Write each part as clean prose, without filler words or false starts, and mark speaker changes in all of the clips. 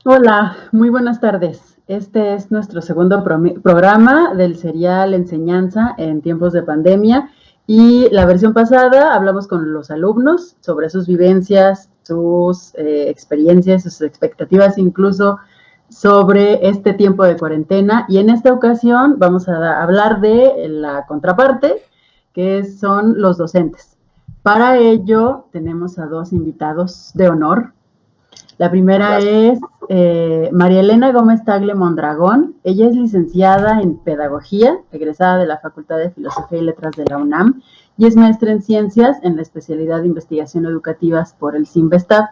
Speaker 1: Hola, muy buenas tardes. Este es nuestro segundo programa del serial Enseñanza en tiempos de pandemia y la versión pasada hablamos con los alumnos sobre sus vivencias, sus experiencias, sus expectativas, incluso sobre este tiempo de cuarentena, y en esta ocasión vamos a hablar de la contraparte, que son los docentes. Para ello tenemos a dos invitados de honor. La primera es María Elena Gómez Tagle Mondragón. Ella es licenciada en Pedagogía, egresada de la Facultad de Filosofía y Letras de la UNAM, y es maestra en Ciencias en la especialidad de Investigación Educativas por el CINVESTAB.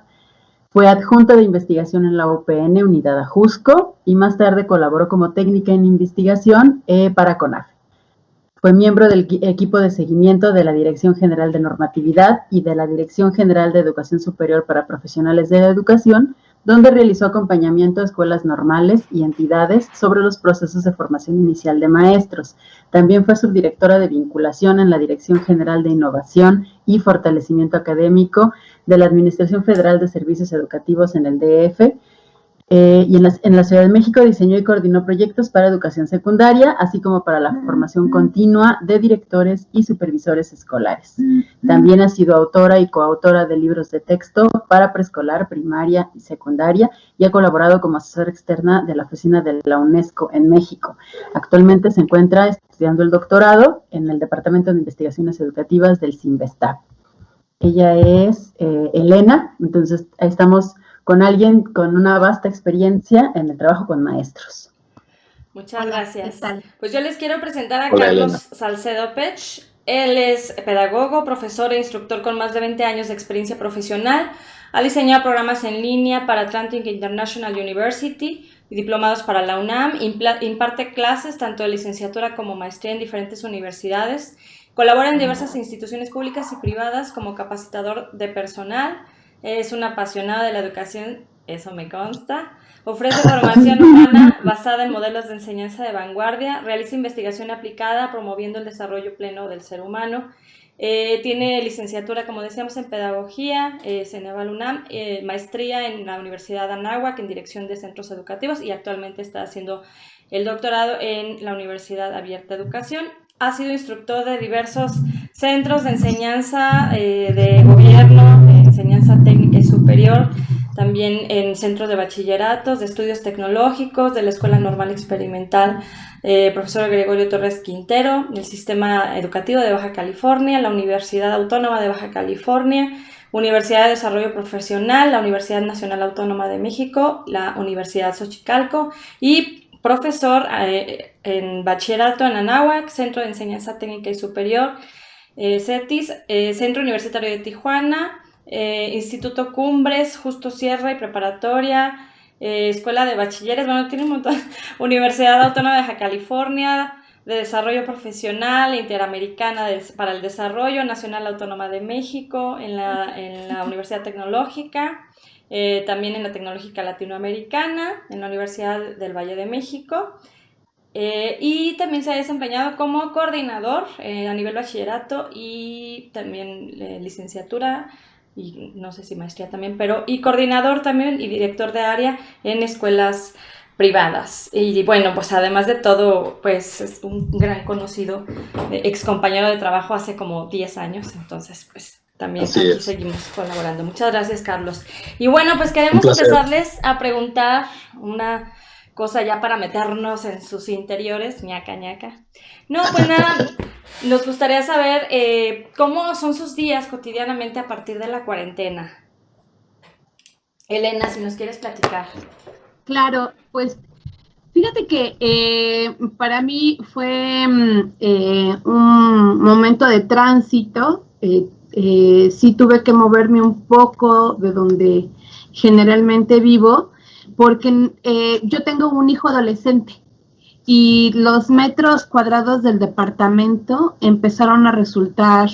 Speaker 1: Fue adjunta de investigación en la UPN, Unidad Ajusco, y más tarde colaboró como técnica en investigación para CONAF. Fue miembro del equipo de seguimiento de la Dirección General de Normatividad y de la Dirección General de Educación Superior para Profesionales de la Educación, donde realizó acompañamiento a escuelas normales y entidades sobre los procesos de formación inicial de maestros. También fue subdirectora de vinculación en la Dirección General de Innovación y Fortalecimiento Académico de la Administración Federal de Servicios Educativos en el DF. Y en la Ciudad de México diseñó y coordinó proyectos para educación secundaria, así como para la formación continua de directores y supervisores escolares. También ha sido autora y coautora de libros de texto para preescolar, primaria y secundaria, y ha colaborado como asesora externa de la oficina de la UNESCO en México. Actualmente se encuentra estudiando el doctorado en el Departamento de Investigaciones Educativas del CINVESTAB. Ella es Elena, entonces ahí estamos con alguien con una vasta experiencia en el trabajo con maestros.
Speaker 2: Muchas gracias. Pues yo les quiero presentar a Carlos Salcedo Pech. Él es pedagogo, profesor e instructor con más de 20 años de experiencia profesional. Ha diseñado programas en línea para Atlantic International University y diplomados para la UNAM. Imparte clases tanto de licenciatura como maestría en diferentes universidades. Colabora en diversas instituciones públicas y privadas como capacitador de personal. Es un apasionado de la educación, eso me consta. Ofrece formación humana basada en modelos de enseñanza de vanguardia. Realiza investigación aplicada promoviendo el desarrollo pleno del ser humano. Tiene licenciatura, como decíamos, en Pedagogía, Ceneval UNAM, maestría en la Universidad Anáhuac en Dirección de Centros Educativos y actualmente está haciendo el doctorado en la Universidad Abierta de Educación. Ha sido instructor de diversos centros de enseñanza de gobierno, de enseñanza técnica y superior, también en centros de bachilleratos, de estudios tecnológicos, de la Escuela Normal Experimental, profesor Gregorio Torres Quintero, del Sistema Educativo de Baja California, la Universidad Autónoma de Baja California, Universidad de Desarrollo Profesional, la Universidad Nacional Autónoma de México, la Universidad Xochicalco y profesor en bachillerato en Anáhuac, Centro de Enseñanza Técnica y Superior, CETIS, Centro Universitario de Tijuana, Instituto Cumbres, Justo Sierra y Preparatoria, Escuela de Bachilleres, bueno, tiene un montón, Universidad Autónoma de Baja California, de Desarrollo Profesional, Interamericana para el Desarrollo, Nacional Autónoma de México, en la Universidad Tecnológica, también en la Tecnológica Latinoamericana, en la Universidad del Valle de México, y también se ha desempeñado como coordinador a nivel bachillerato y también licenciatura y no sé si maestría también, y coordinador también y director de área en escuelas privadas. Y bueno, pues además de todo, pues es un gran conocido ex compañero de trabajo hace como 10 años, entonces pues también aquí seguimos colaborando. Muchas gracias, Carlos. Y bueno, pues queremos empezarles a preguntar una cosa ya para meternos en sus interiores, ñaca, ñaca. No, pues nada, nos gustaría saber cómo son sus días cotidianamente a partir de la cuarentena. Elena, si nos quieres platicar.
Speaker 3: Claro, pues fíjate que para mí fue un momento de tránsito. Sí tuve que moverme un poco de donde generalmente vivo, porque yo tengo un hijo adolescente y los metros cuadrados del departamento empezaron a resultar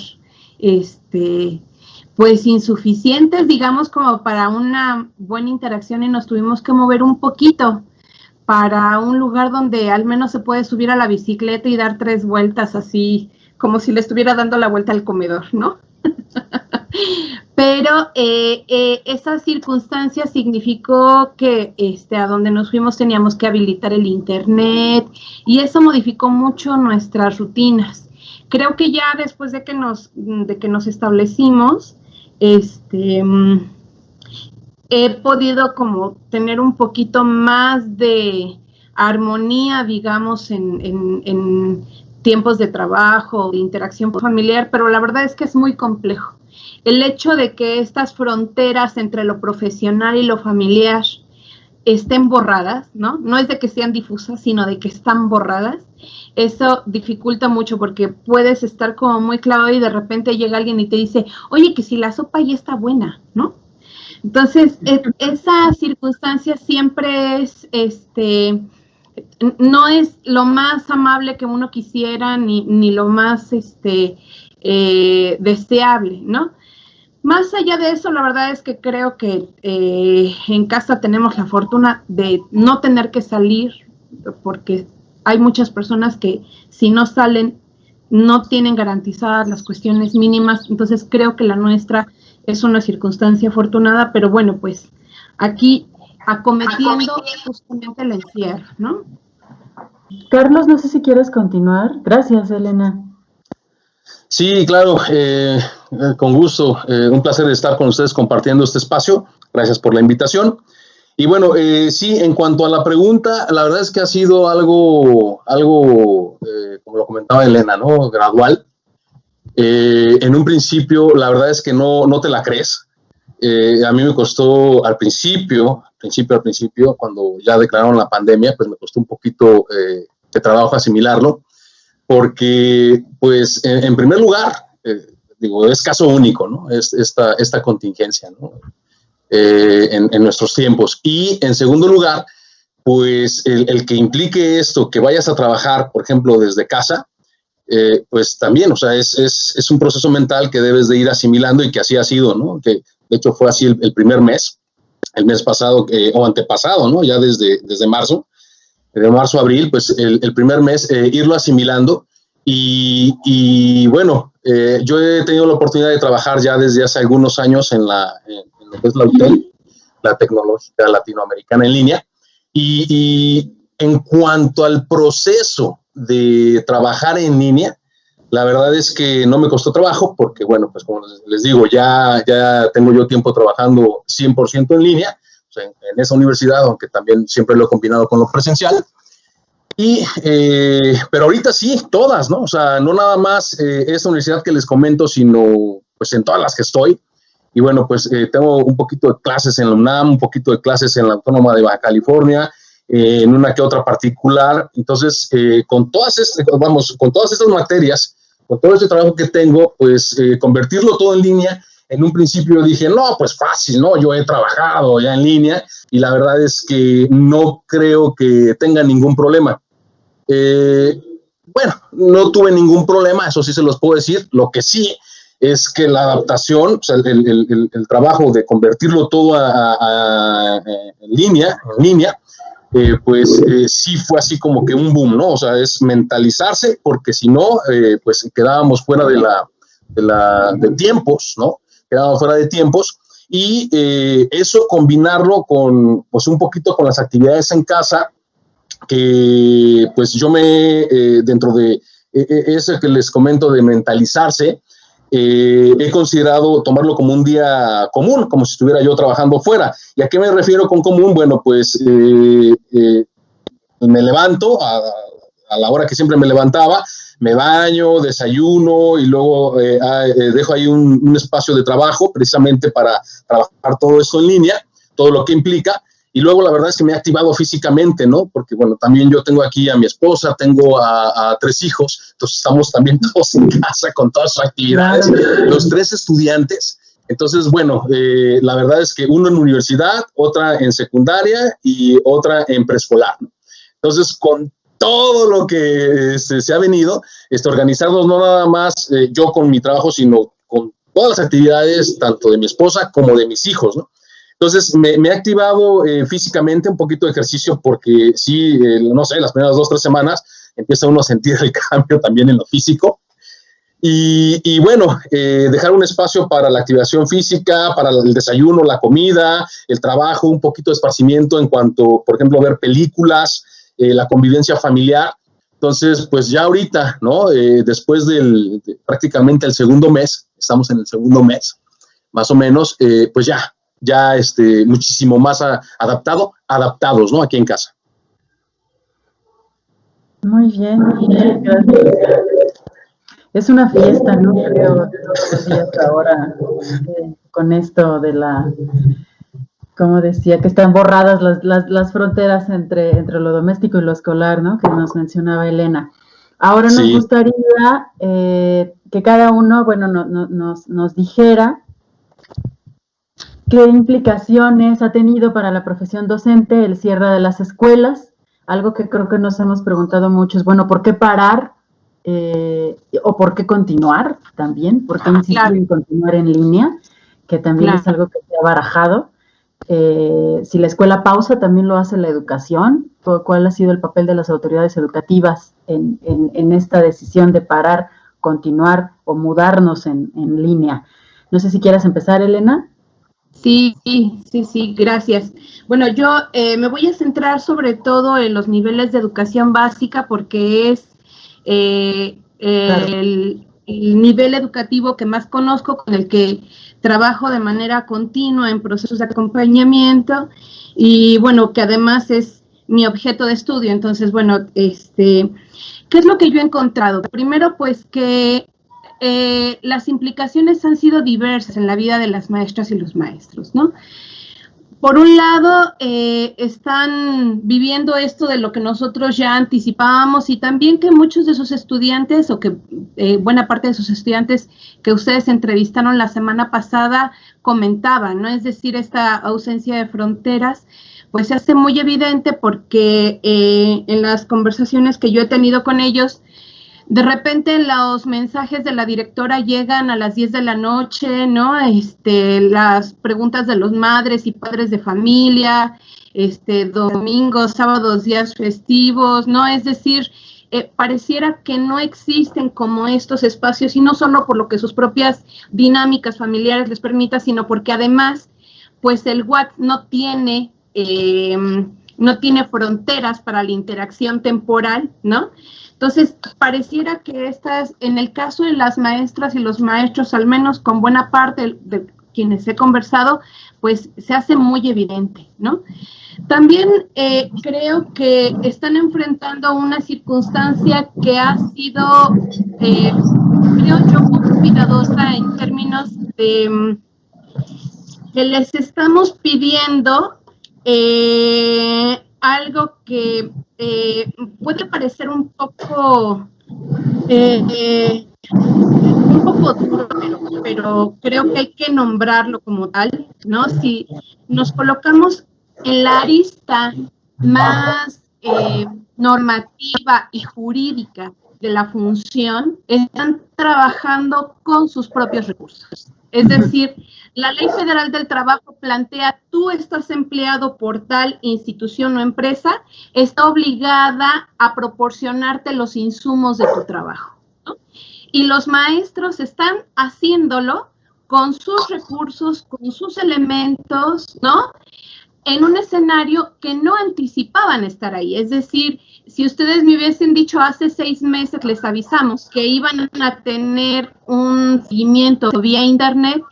Speaker 3: pues insuficientes, digamos, como para una buena interacción, y nos tuvimos que mover un poquito para un lugar donde al menos se puede subir a la bicicleta y dar 3 vueltas así, como si le estuviera dando la vuelta al comedor, ¿no? Pero esa circunstancia significó que a donde nos fuimos teníamos que habilitar el internet y eso modificó mucho nuestras rutinas. Creo que ya después de que nos establecimos, he podido como tener un poquito más de armonía, digamos, en tiempos de trabajo, de interacción familiar, pero la verdad es que es muy complejo. El hecho de que estas fronteras entre lo profesional y lo familiar estén borradas, ¿no? No es de que sean difusas, sino de que están borradas. Eso dificulta mucho porque puedes estar como muy clavado y de repente llega alguien y te dice, oye, que si la sopa ya está buena, ¿no? Entonces, esa circunstancia siempre es, no es lo más amable que uno quisiera ni lo más deseable, ¿no? Más allá de eso, la verdad es que creo que en casa tenemos la fortuna de no tener que salir, porque hay muchas personas que si no salen no tienen garantizadas las cuestiones mínimas, entonces creo que la nuestra es una circunstancia afortunada, pero bueno, pues aquí acometiendo justamente el encierro, ¿no?
Speaker 1: Carlos, no sé si quieres continuar. Gracias, Elena.
Speaker 4: Sí, claro, con gusto. Un placer estar con ustedes compartiendo este espacio. Gracias por la invitación. Y bueno, sí, en cuanto a la pregunta, la verdad es que ha sido algo como lo comentaba Elena, ¿no? Gradual. En un principio, la verdad es que no te la crees. A mí me costó al principio, cuando ya declararon la pandemia, pues me costó un poquito de trabajo asimilarlo, porque, pues, en primer lugar, digo, es caso único, ¿no? Esta contingencia, ¿no? En nuestros tiempos. Y en segundo lugar, pues, el que implique esto, que vayas a trabajar, por ejemplo, desde casa, pues también, o sea, es un proceso mental que debes de ir asimilando y que así ha sido, ¿no? Que de hecho fue así el primer mes, el mes pasado o antepasado, ¿no? Ya desde marzo, de marzo a abril, pues el primer mes irlo asimilando y bueno, yo he tenido la oportunidad de trabajar ya desde hace algunos años en lo que es la UTEL, la Tecnológica Latinoamericana en línea, y en cuanto al proceso de trabajar en línea, la verdad es que no me costó trabajo porque, bueno, pues como les digo, ya tengo yo tiempo trabajando 100% en línea, o sea, en esa universidad, aunque también siempre lo he combinado con lo presencial. Pero ahorita sí, todas, ¿no? O sea, no nada más esta universidad que les comento, sino pues en todas las que estoy. Y bueno, pues tengo un poquito de clases en la UNAM, un poquito de clases en la Autónoma de Baja California, en una que otra particular. Entonces, con todas estas materias, con todo este trabajo que tengo, pues convertirlo todo en línea. En un principio dije, no, pues fácil, ¿no? Yo he trabajado ya en línea y la verdad es que no creo que tenga ningún problema. Bueno, no tuve ningún problema, eso sí se los puedo decir. Lo que sí es que la adaptación, o sea, el trabajo de convertirlo todo en línea, pues sí fue así como que un boom, ¿no? O sea, es mentalizarse, porque si no, pues quedábamos fuera de tiempos, ¿no? Quedábamos fuera de tiempos y eso combinarlo con, pues un poquito con las actividades en casa, que pues yo dentro de eso que les comento de mentalizarse, he considerado tomarlo como un día común, como si estuviera yo trabajando fuera. ¿Y a qué me refiero con común? Bueno, pues me levanto a la hora que siempre me levantaba, me baño, desayuno y luego dejo ahí un espacio de trabajo precisamente para trabajar todo esto en línea, todo lo que implica. Y luego la verdad es que me he activado físicamente, ¿no? Porque, bueno, también yo tengo aquí a mi esposa, tengo a 3 hijos, entonces estamos también todos en casa con todas sus actividades, los 3 estudiantes. Entonces, bueno, la verdad es que uno en universidad, otra en secundaria y otra en preescolar, ¿no? Entonces, con todo lo que se ha venido, organizarnos no nada más yo con mi trabajo, sino con todas las actividades, tanto de mi esposa como de mis hijos, ¿no? Entonces, me he activado físicamente, un poquito de ejercicio, porque sí, no sé, las primeras 2 o 3 semanas empieza uno a sentir el cambio también en lo físico. Y bueno, dejar un espacio para la activación física, para el desayuno, la comida, el trabajo, un poquito de esparcimiento en cuanto, por ejemplo, ver películas, la convivencia familiar. Entonces, pues ya ahorita, ¿no? Después de prácticamente el segundo mes, estamos en el segundo mes, más o menos, pues ya muchísimo más adaptados, ¿no? Aquí en casa.
Speaker 1: Muy bien, gracias. Es una fiesta, ¿no? Creo todos los días ahora con esto de como decía, que están borradas las fronteras entre lo doméstico y lo escolar, ¿no? Que nos mencionaba Elena. Ahora nos gustaría que cada uno, bueno, nos dijera qué implicaciones ha tenido para la profesión docente el cierre de las escuelas. Algo que creo que nos hemos preguntado mucho es, bueno, ¿por qué parar? O por qué continuar también, por qué insistir en continuar en línea, que también es algo que se ha barajado. Si la escuela pausa, también lo hace la educación. ¿Cuál ha sido el papel de las autoridades educativas en esta decisión de parar, continuar o mudarnos en línea? No sé si quieras empezar, Elena.
Speaker 3: Sí, gracias. Bueno, yo me voy a centrar sobre todo en los niveles de educación básica porque es el nivel educativo que más conozco, con el que trabajo de manera continua en procesos de acompañamiento y bueno, que además es mi objeto de estudio. Entonces, bueno, ¿qué es lo que yo he encontrado? Primero, pues que las implicaciones han sido diversas en la vida de las maestras y los maestros, ¿no? Por un lado, están viviendo esto de lo que nosotros ya anticipábamos y también que muchos de sus estudiantes, o que buena parte de sus estudiantes que ustedes entrevistaron la semana pasada comentaban, ¿no? Es decir, esta ausencia de fronteras, pues se hace muy evidente porque en las conversaciones que yo he tenido con ellos, de repente los mensajes de la directora llegan a las 10 de la noche, ¿no? Las preguntas de los madres y padres de familia, domingos, sábados, días festivos, ¿no? Es decir, pareciera que no existen como estos espacios, y no solo por lo que sus propias dinámicas familiares les permitan, sino porque además, pues el WhatsApp no tiene fronteras para la interacción temporal, ¿no? Entonces, pareciera que en el caso de las maestras y los maestros, al menos con buena parte de quienes he conversado, pues se hace muy evidente, ¿no? También creo que están enfrentando una circunstancia que ha sido, creo yo, muy cuidadosa en términos de que les estamos pidiendo algo que puede parecer un poco duro, pero creo que hay que nombrarlo como tal, ¿no? Si nos colocamos en la arista más normativa y jurídica de la función, están trabajando con sus propios recursos. Es decir, la Ley Federal del Trabajo plantea, tú estás empleado por tal institución o empresa, está obligada a proporcionarte los insumos de tu trabajo, ¿no? Y los maestros están haciéndolo con sus recursos, con sus elementos, ¿no? En un escenario que no anticipaban estar ahí. Es decir, si ustedes me hubiesen dicho hace 6 meses, les avisamos que iban a tener un seguimiento vía internet,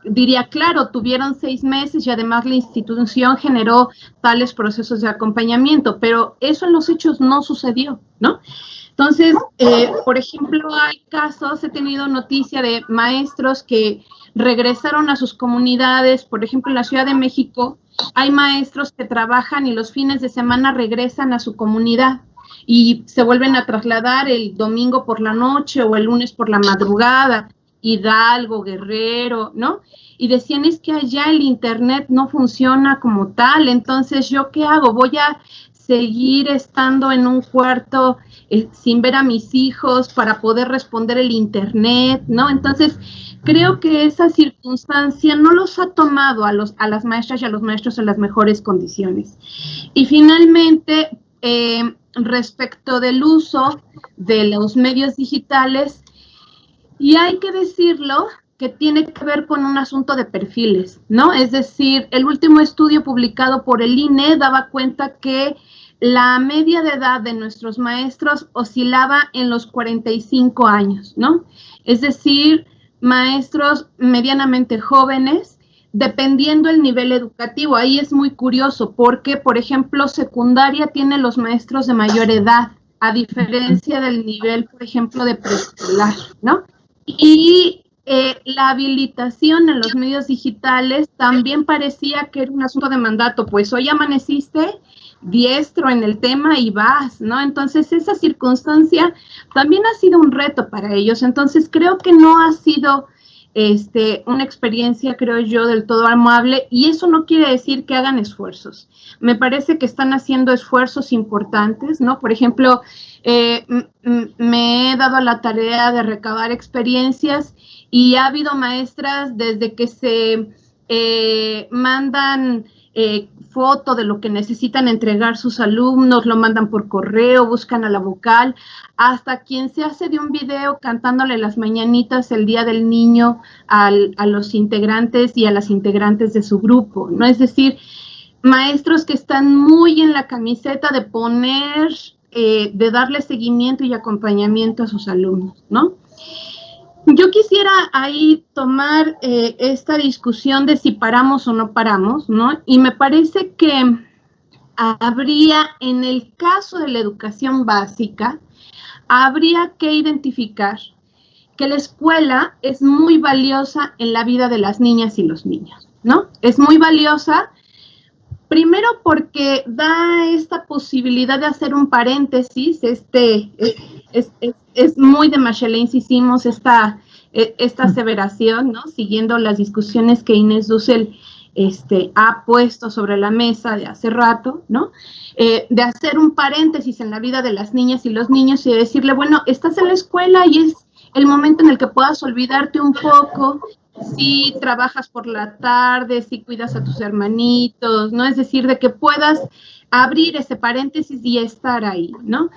Speaker 3: diría, claro, tuvieron 6 meses y además la institución generó tales procesos de acompañamiento, pero eso en los hechos no sucedió, ¿no? Entonces, por ejemplo, hay casos, he tenido noticia de maestros que regresaron a sus comunidades. Por ejemplo, en la Ciudad de México hay maestros que trabajan y los fines de semana regresan a su comunidad y se vuelven a trasladar el domingo por la noche o el lunes por la madrugada, Hidalgo, Guerrero, ¿no? Y decían, es que allá el internet no funciona como tal, entonces, ¿yo qué hago? Voy a seguir estando en un cuarto sin ver a mis hijos para poder responder el internet, ¿no? Entonces, creo que esa circunstancia no los ha tomado a las maestras y a los maestros en las mejores condiciones. Y finalmente, respecto del uso de los medios digitales, Y hay que decirlo que tiene que ver con un asunto de perfiles, ¿no? Es decir, el último estudio publicado por el INE daba cuenta que la media de edad de nuestros maestros oscilaba en los 45 años, ¿no? Es decir, maestros medianamente jóvenes, dependiendo el nivel educativo. Ahí es muy curioso porque, por ejemplo, secundaria tiene los maestros de mayor edad, a diferencia del nivel, por ejemplo, de preescolar, ¿no? Y la habilitación en los medios digitales también parecía que era un asunto de mandato, pues hoy amaneciste diestro en el tema y vas, ¿no? Entonces esa circunstancia también ha sido un reto para ellos. Entonces creo que no ha sido una experiencia, creo yo, del todo amable, y eso no quiere decir que hagan esfuerzos. Me parece que están haciendo esfuerzos importantes, ¿no? Por ejemplo, me he dado la tarea de recabar experiencias y ha habido maestras desde que se mandan foto de lo que necesitan entregar sus alumnos, lo mandan por correo, buscan a la vocal, hasta quien se hace de un video cantándole las mañanitas el Día del Niño a los integrantes y a las integrantes de su grupo, ¿no? Es decir, maestros que están muy en la camiseta de poner, de darle seguimiento y acompañamiento a sus alumnos, ¿no? Yo quisiera ahí tomar esta discusión de si paramos o no paramos, ¿no? Y me parece que habría, en el caso de la educación básica, habría que identificar que la escuela es muy valiosa en la vida de las niñas y los niños, ¿no? Es muy valiosa, primero porque da esta posibilidad de hacer un paréntesis, es muy de Machelense, hicimos esta aseveración, ¿no? Siguiendo las discusiones que Inés Dussel ha puesto sobre la mesa de hace rato, ¿no? De hacer un paréntesis en la vida de las niñas y los niños y de decirle, bueno, estás en la escuela y es el momento en el que puedas olvidarte un poco, si trabajas por la tarde, si cuidas a tus hermanitos, ¿no? Es decir, de que puedas abrir ese paréntesis y estar ahí, ¿no?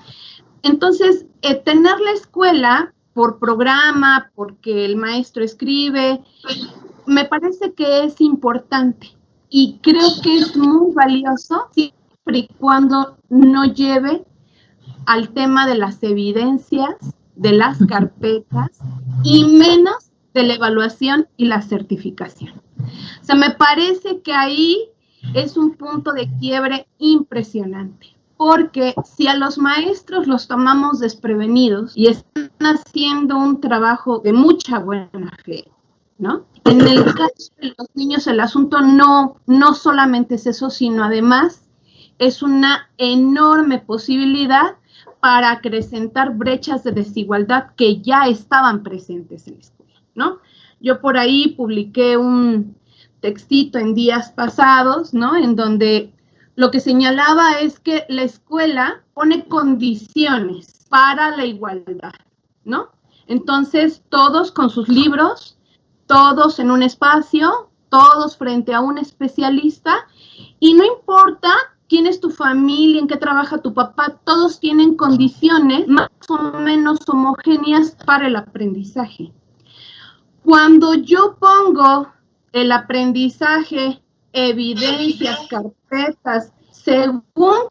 Speaker 3: Entonces, tener la escuela por programa, porque el maestro escribe, me parece que es importante y creo que es muy valioso siempre y cuando no lleve al tema de las evidencias, de las carpetas y menos de la evaluación y la certificación. O sea, me parece que ahí es un punto de quiebre impresionante. Porque si a los maestros los tomamos desprevenidos y están haciendo un trabajo de mucha buena fe, ¿no? En el caso de los niños el asunto no solamente es eso, sino además es una enorme posibilidad para acrecentar brechas de desigualdad que ya estaban presentes en la escuela, ¿no? Yo por ahí publiqué un textito en días pasados, ¿no? En donde lo que señalaba es que la escuela pone condiciones para la igualdad, ¿no? Entonces, todos con sus libros, todos en un espacio, todos frente a un especialista, y no importa quién es tu familia, en qué trabaja tu papá, todos tienen condiciones más o menos homogéneas para el aprendizaje. Cuando yo pongo el aprendizaje, evidencias, carpetas, según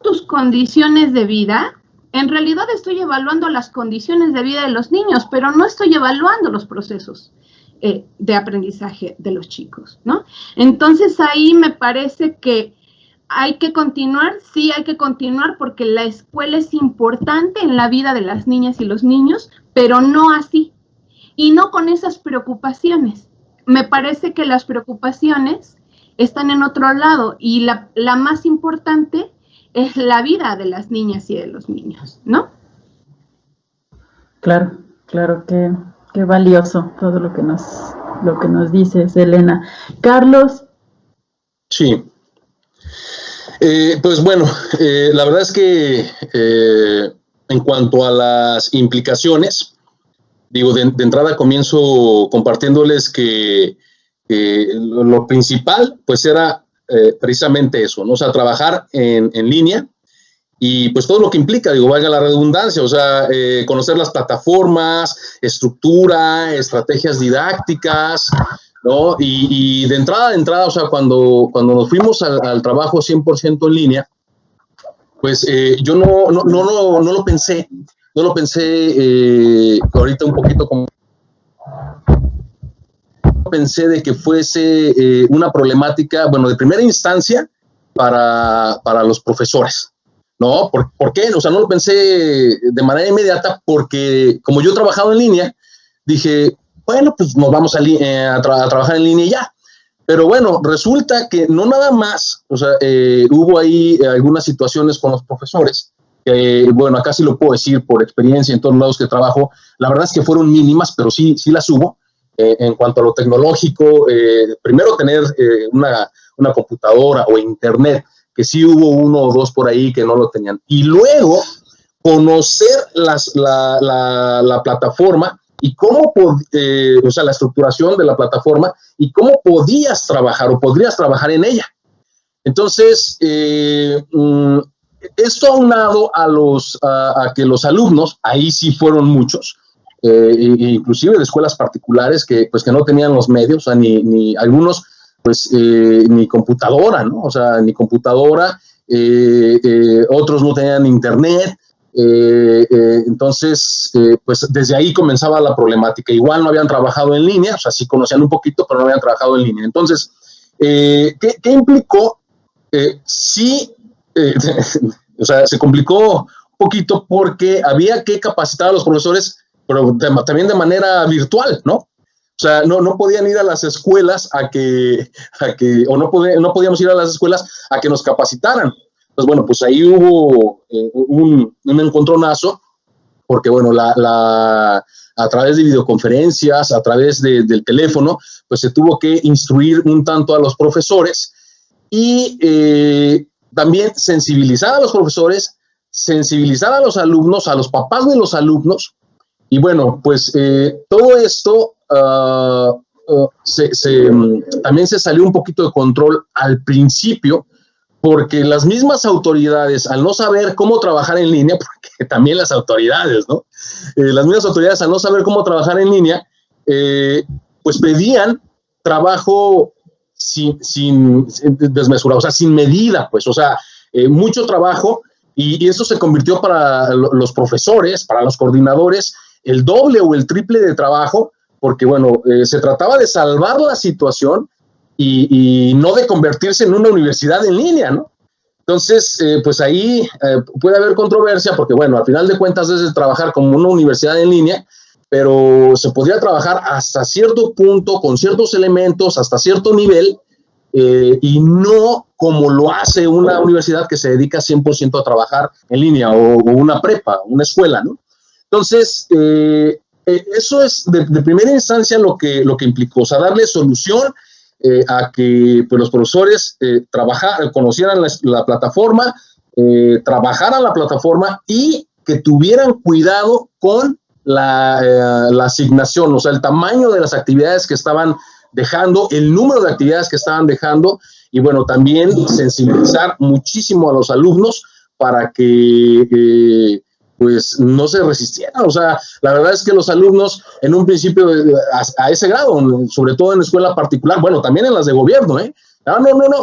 Speaker 3: tus condiciones de vida, en realidad estoy evaluando las condiciones de vida de los niños, pero no estoy evaluando los procesos de aprendizaje de los chicos, ¿no? Entonces ahí me parece que hay que continuar, sí hay que continuar porque la escuela es importante en la vida de las niñas y los niños, pero no así, y no con esas preocupaciones. Me parece que las preocupaciones están en otro lado y la más importante es la vida de las niñas y de los niños, ¿no?
Speaker 1: Claro, claro, qué valioso todo lo que nos dices, Elena. Carlos.
Speaker 4: Sí. Pues bueno, la verdad es que en cuanto a las implicaciones, digo, de entrada comienzo compartiéndoles que lo principal pues era precisamente eso, ¿no? O sea, trabajar en línea y pues todo lo que implica, valga la redundancia, o sea, conocer las plataformas, estructura, estrategias didácticas, ¿no? Y de entrada, o sea, cuando nos fuimos al trabajo 100% en línea, pues yo no lo pensé, ahorita un poquito como pensé de que fuese una problemática, bueno, de primera instancia para los profesores, ¿no? ¿Por qué? O sea, no lo pensé de manera inmediata porque como yo he trabajado en línea, dije, bueno, pues nos vamos a trabajar en línea ya. Pero bueno, resulta que no nada más, o sea, hubo ahí algunas situaciones con los profesores, bueno, acá sí lo puedo decir por experiencia en todos lados que trabajo, la verdad es que fueron mínimas, pero sí las hubo. En cuanto a lo tecnológico, primero tener una computadora o internet, que sí hubo uno o dos por ahí que no lo tenían, y luego conocer la plataforma y cómo, o sea, la estructuración de la plataforma y cómo podías trabajar o podrías trabajar en ella. Entonces, esto aunado a que los alumnos, ahí sí fueron muchos, inclusive de escuelas particulares que no tenían los medios, o sea, ni algunos, pues, ni computadora, ¿no? O sea, ni computadora, otros no tenían internet, entonces, pues, desde ahí comenzaba la problemática. Igual no habían trabajado en línea, o sea, sí conocían un poquito, pero no habían trabajado en línea. Entonces, ¿qué implicó? Sí, o sea, se complicó un poquito porque había que capacitar a los profesores, pero también de manera virtual, ¿no? O sea, no podían ir a las escuelas o no podíamos ir a las escuelas a que nos capacitaran. Entonces, bueno, pues ahí hubo un encontronazo, porque, bueno, a través de videoconferencias, a través del teléfono, pues se tuvo que instruir un tanto a los profesores y también sensibilizar a los profesores, sensibilizar a los alumnos, a los papás de los alumnos. Y bueno, pues todo esto también se salió un poquito de control al principio, porque las mismas autoridades, al no saber cómo trabajar en línea, porque también las autoridades, ¿no? Las mismas autoridades, al no saber cómo trabajar en línea, pues pedían trabajo sin desmesurado, o sea, sin medida, pues, o sea, mucho trabajo, y eso se convirtió para los profesores, para los coordinadores, el doble o el triple de trabajo, porque, bueno, se trataba de salvar la situación y no de convertirse en una universidad en línea, ¿no? Entonces, pues ahí puede haber controversia, porque, bueno, al final de cuentas es trabajar como una universidad en línea, pero se podría trabajar hasta cierto punto, con ciertos elementos, hasta cierto nivel, y no como lo hace una universidad que se dedica 100% a trabajar en línea, o una prepa, una escuela, ¿no? Entonces, eso es de primera instancia lo que implicó, o sea, darle solución a que, pues, los profesores conocieran la plataforma, trabajaran la plataforma y que tuvieran cuidado con la asignación, o sea, el tamaño de las actividades que estaban dejando, el número de actividades que estaban dejando, y, bueno, también sensibilizar muchísimo a los alumnos para que pues no se resistieran. O sea, la verdad es que los alumnos en un principio a ese grado, sobre todo en escuela particular, bueno, también en las de gobierno,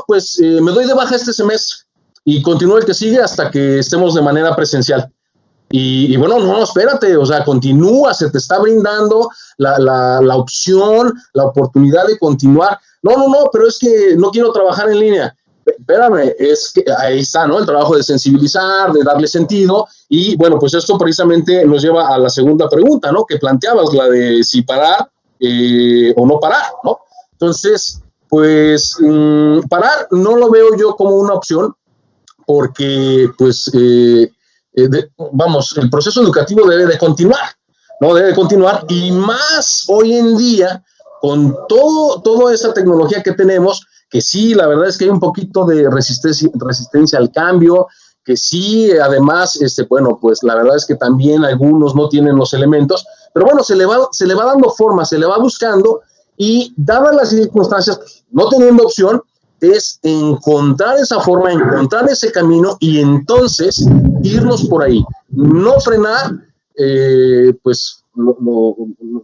Speaker 4: pues me doy de baja este semestre y continúo el que sigue hasta que estemos de manera presencial. Y bueno, no, espérate, o sea, continúa, se te está brindando la opción, la oportunidad de continuar. No, pero es que no quiero trabajar en línea. Espérame, es que ahí está, ¿no? El trabajo de sensibilizar, de darle sentido, y, bueno, pues esto precisamente nos lleva a la segunda pregunta, ¿no? Que planteabas, la de si parar o no parar, ¿no? Entonces, pues parar no lo veo yo como una opción, porque, pues, el proceso educativo debe de continuar, ¿no? Debe de continuar, y más hoy en día, con toda esa tecnología que tenemos, que sí, la verdad es que hay un poquito de resistencia al cambio, que sí, además, bueno, pues la verdad es que también algunos no tienen los elementos, pero bueno, se le va dando forma, se le va buscando, y dadas las circunstancias, pues, no teniendo opción, es encontrar esa forma, encontrar ese camino y entonces irnos por ahí. No frenar, pues lo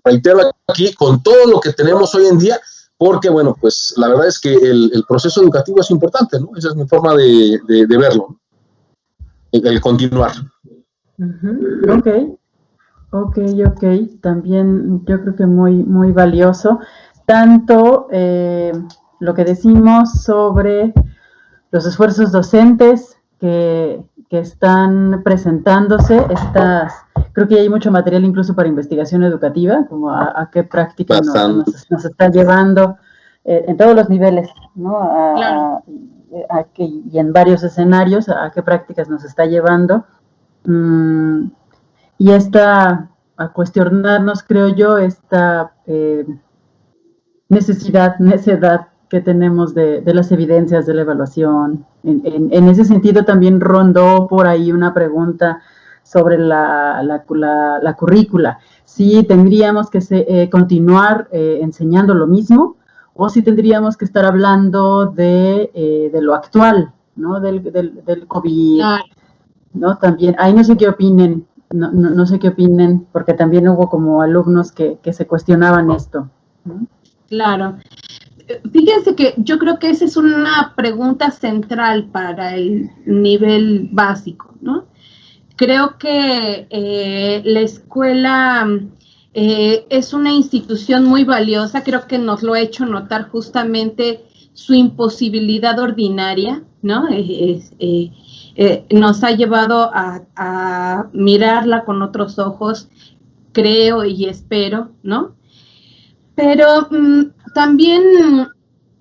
Speaker 4: reitero aquí, con todo lo que tenemos hoy en día, porque, bueno, pues la verdad es que el proceso educativo es importante, ¿no? Esa es mi forma de verlo, el continuar.
Speaker 1: Ok, también yo creo que muy valioso, tanto lo que decimos sobre los esfuerzos docentes que están presentándose, creo que hay mucho material incluso para investigación educativa, como a qué práctica nos está llevando en todos los niveles, ¿no?
Speaker 3: Claro.
Speaker 1: Y en varios escenarios, a qué prácticas nos está llevando. Y a cuestionarnos, creo yo, esta necedad que tenemos de las evidencias de la evaluación. En ese sentido también rondó por ahí una pregunta sobre la currícula. Si tendríamos que continuar enseñando lo mismo o si tendríamos que estar hablando de lo actual, ¿no? Del COVID, ¿no? También, ahí no sé qué opinen. No sé qué opinen, porque también hubo como alumnos que se cuestionaban esto, ¿no?
Speaker 3: Claro. Fíjense que yo creo que esa es una pregunta central para el nivel básico, ¿no? Creo que la escuela es una institución muy valiosa, creo que nos lo ha hecho notar justamente su imposibilidad ordinaria, ¿no? Nos ha llevado a mirarla con otros ojos, creo y espero, ¿no? Pero también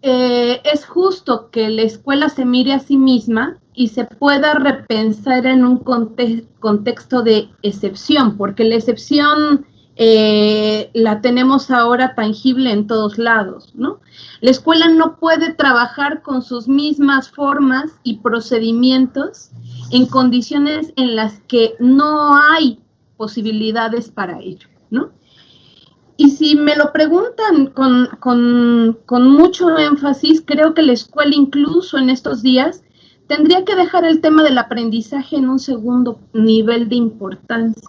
Speaker 3: es justo que la escuela se mire a sí misma y se pueda repensar en un contexto de excepción, porque la excepción la tenemos ahora tangible en todos lados, ¿no? La escuela no puede trabajar con sus mismas formas y procedimientos en condiciones en las que no hay posibilidades para ello, ¿no? Y si me lo preguntan con mucho énfasis, creo que la escuela incluso en estos días tendría que dejar el tema del aprendizaje en un segundo nivel de importancia.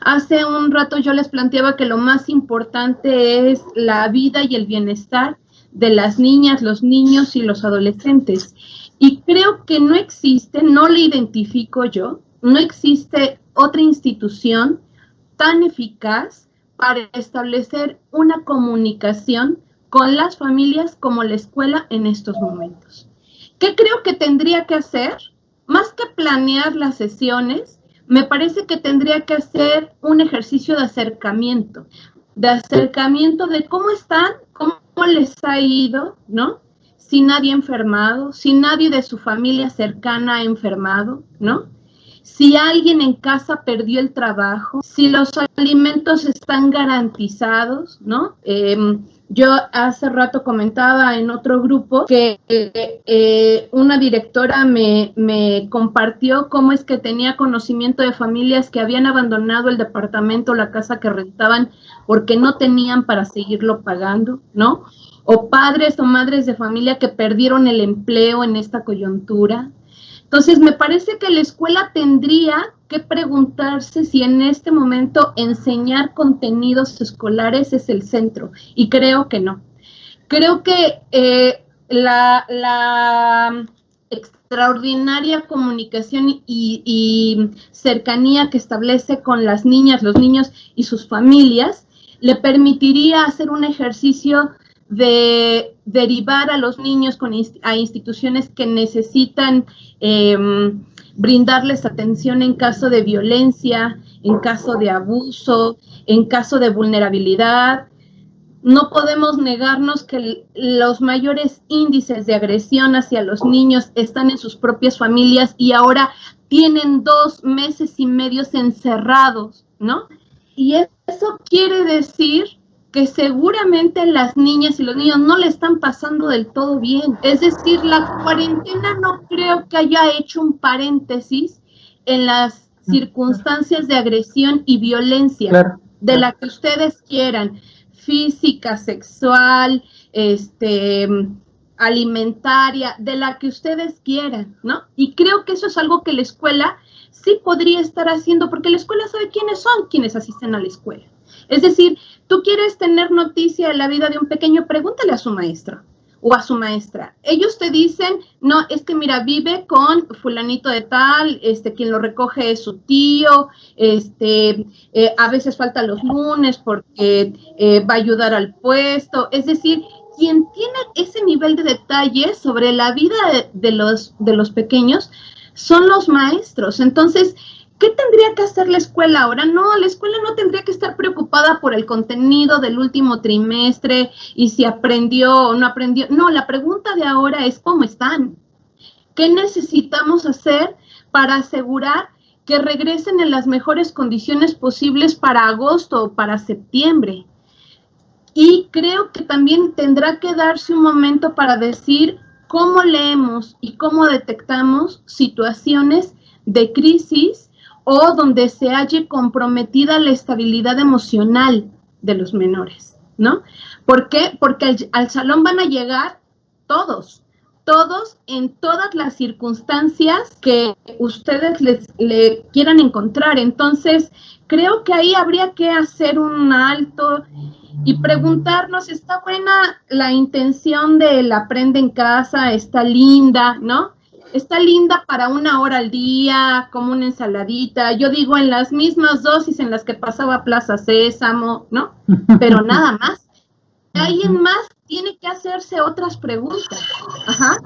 Speaker 3: Hace un rato yo les planteaba que lo más importante es la vida y el bienestar de las niñas, los niños y los adolescentes. Y creo que no existe, no le identifico yo, no existe otra institución tan eficaz para establecer una comunicación con las familias como la escuela en estos momentos. ¿Qué creo que tendría que hacer? Más que planear las sesiones, me parece que tendría que hacer un ejercicio de acercamiento de cómo están, cómo les ha ido, ¿no? Si nadie ha enfermado, si nadie de su familia cercana ha enfermado, ¿no? Si alguien en casa perdió el trabajo, si los alimentos están garantizados, ¿no? Yo hace rato comentaba en otro grupo que una directora me compartió cómo es que tenía conocimiento de familias que habían abandonado el departamento, la casa que rentaban porque no tenían para seguirlo pagando, ¿no? O padres o madres de familia que perdieron el empleo en esta coyuntura. Entonces, me parece que la escuela tendría que preguntarse si en este momento enseñar contenidos escolares es el centro, y creo que no. Creo que la extraordinaria comunicación y cercanía que establece con las niñas, los niños y sus familias le permitiría hacer un ejercicio de derivar a los niños a instituciones que necesitan brindarles atención en caso de violencia, en caso de abuso, en caso de vulnerabilidad. No podemos negarnos que los mayores índices de agresión hacia los niños están en sus propias familias y ahora tienen 2 meses y medio encerrados, ¿no? Y eso quiere decir que seguramente las niñas y los niños no le están pasando del todo bien. Es decir, la cuarentena no creo que haya hecho un paréntesis en las circunstancias de agresión y violencia, de la que ustedes quieran, física, sexual, alimentaria, de la que ustedes quieran, ¿no? Y creo que eso es algo que la escuela sí podría estar haciendo, porque la escuela sabe quiénes son quienes asisten a la escuela. Es decir, tú quieres tener noticia de la vida de un pequeño, pregúntale a su maestro o a su maestra. Ellos te dicen, no, es que mira, vive con fulanito de tal, quien lo recoge es su tío, a veces falta los lunes porque va a ayudar al puesto. Es decir, quien tiene ese nivel de detalle sobre la vida de los pequeños son los maestros. Entonces, ¿qué tendría que hacer la escuela ahora? No, la escuela no tendría que estar preocupada por el contenido del último trimestre y si aprendió o no aprendió. No, la pregunta de ahora es ¿cómo están? ¿Qué necesitamos hacer para asegurar que regresen en las mejores condiciones posibles para agosto o para septiembre? Y creo que también tendrá que darse un momento para decir cómo leemos y cómo detectamos situaciones de crisis o donde se halle comprometida la estabilidad emocional de los menores, ¿no? ¿Por qué? Porque al salón van a llegar todos en todas las circunstancias que ustedes le quieran encontrar. Entonces, creo que ahí habría que hacer un alto y preguntarnos, ¿está buena la intención del aprende en casa? ¿Está linda, no? Está linda para 1 hora al día, como una ensaladita. Yo digo, en las mismas dosis en las que pasaba Plaza Sésamo, ¿no? Pero nada más. Ahí en más tiene que hacerse otras preguntas. Ajá.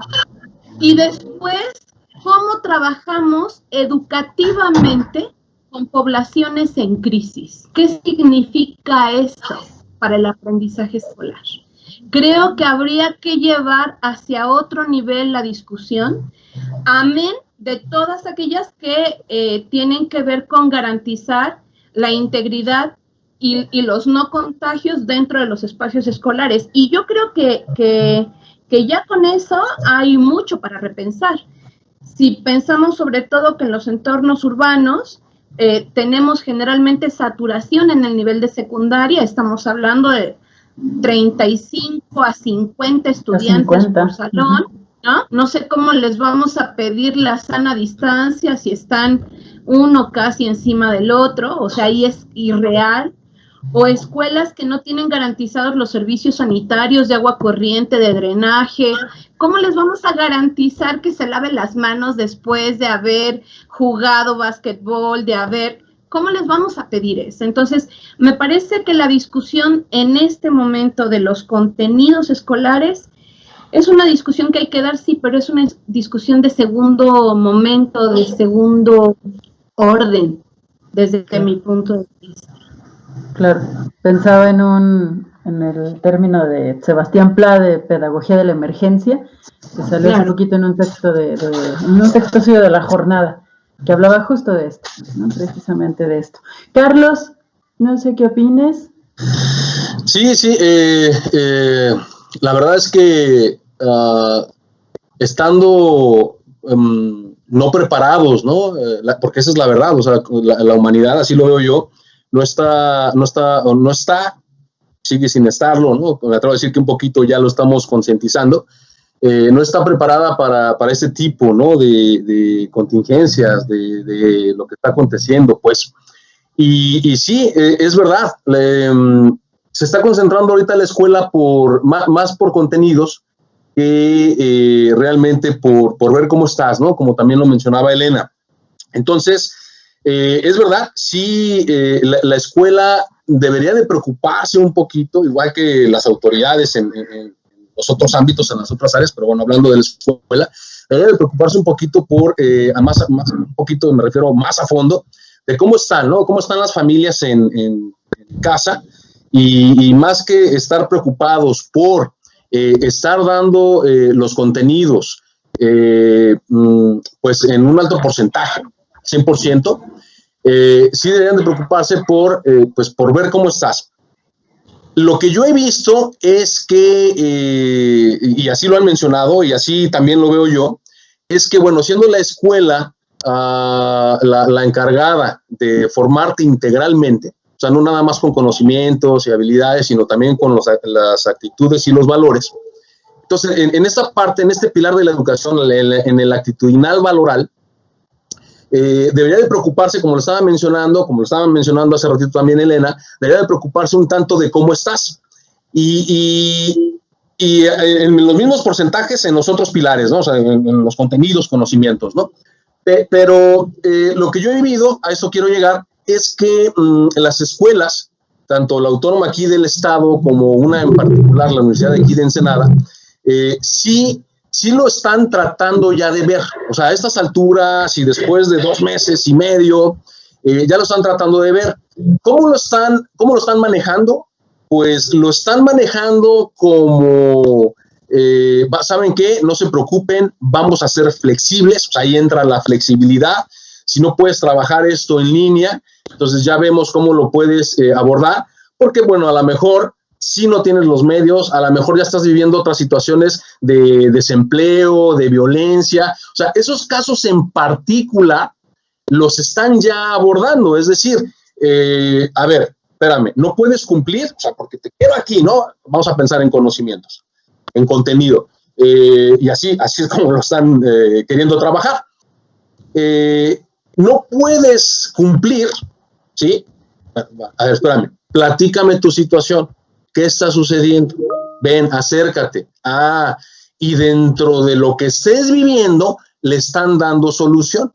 Speaker 3: Y después, ¿cómo trabajamos educativamente con poblaciones en crisis? ¿Qué significa esto para el aprendizaje escolar? Creo que habría que llevar hacia otro nivel la discusión, amén de todas aquellas que tienen que ver con garantizar la integridad y los no contagios dentro de los espacios escolares. Y yo creo que ya con eso hay mucho para repensar. Si pensamos sobre todo que en los entornos urbanos tenemos generalmente saturación en el nivel de secundaria, estamos hablando de 35 a 50 estudiantes por salón, ¿no? No sé cómo les vamos a pedir la sana distancia si están uno casi encima del otro, o sea, ahí es irreal. O escuelas que no tienen garantizados los servicios sanitarios de agua corriente, de drenaje. ¿Cómo les vamos a garantizar que se laven las manos después de haber jugado básquetbol, ¿cómo les vamos a pedir eso? Entonces, me parece que la discusión en este momento de los contenidos escolares es una discusión que hay que dar, sí, pero es una discusión de segundo momento, de segundo orden, desde mi punto de vista.
Speaker 1: Claro, pensaba en el término de Sebastián Pla de Pedagogía de la Emergencia, que salió hace poquito en un texto en un texto suyo de La Jornada, que hablaba justo de esto, ¿no? Precisamente de esto. Carlos, no sé qué opines.
Speaker 4: Sí, la verdad es que estando no preparados, ¿no? Porque esa es la verdad, o sea, la humanidad, así lo veo yo, no está, sigue sin estarlo, ¿no? Me atrevo a decir que un poquito ya lo estamos concientizando. No está preparada para ese tipo, ¿no? de contingencias, de lo que está aconteciendo, pues. Y sí, es verdad, se está concentrando ahorita la escuela más por contenidos que realmente por ver cómo estás, ¿no? Como también lo mencionaba Elena. Entonces, es verdad, sí, la escuela debería de preocuparse un poquito, igual que las autoridades en los otros ámbitos, en las otras áreas, pero bueno, hablando de la escuela, debería de preocuparse un poquito un poquito, me refiero más a fondo, de cómo están, ¿no? Cómo están las familias en casa y más que estar preocupados por estar dando los contenidos, pues en un alto porcentaje, 100%, sí deberían de preocuparse por ver cómo estás. Lo que yo he visto es que, y así lo han mencionado, y así también lo veo yo, es que, bueno, siendo la escuela la encargada de formarte integralmente, o sea, no nada más con conocimientos y habilidades, sino también con las actitudes y los valores, Entonces, en esta parte, en este pilar de la educación, en el actitudinal valoral, debería de preocuparse, como lo estaba mencionando hace ratito también Elena, debería de preocuparse un tanto de cómo estás. Y en los mismos porcentajes en los otros pilares, ¿no? O sea, en los contenidos, conocimientos, ¿no? Pero lo que yo he vivido, a eso quiero llegar, es que las escuelas, tanto la autónoma aquí del estado como una en particular, la Universidad de aquí de Ensenada, sí lo están tratando ya de ver. O sea, a estas alturas y después de 2 meses y medio, ya lo están tratando de ver. ¿Cómo lo están manejando? Pues lo están manejando como, ¿saben qué? No se preocupen, vamos a ser flexibles. O sea, ahí entra la flexibilidad. Si no puedes trabajar esto en línea, entonces ya vemos cómo lo puedes abordar, porque bueno, a lo mejor si no tienes los medios, a lo mejor ya estás viviendo otras situaciones de desempleo, de violencia. O sea, esos casos en particular los están ya abordando. Es decir, a ver, espérame, no puedes cumplir, o sea, porque te quiero aquí, ¿no? Vamos a pensar en conocimientos, en contenido. Y así es como lo están queriendo trabajar. No puedes cumplir, ¿sí? A ver, espérame, platícame tu situación. ¿Qué está sucediendo? Ven, acércate. Y dentro de lo que estés viviendo, le están dando solución.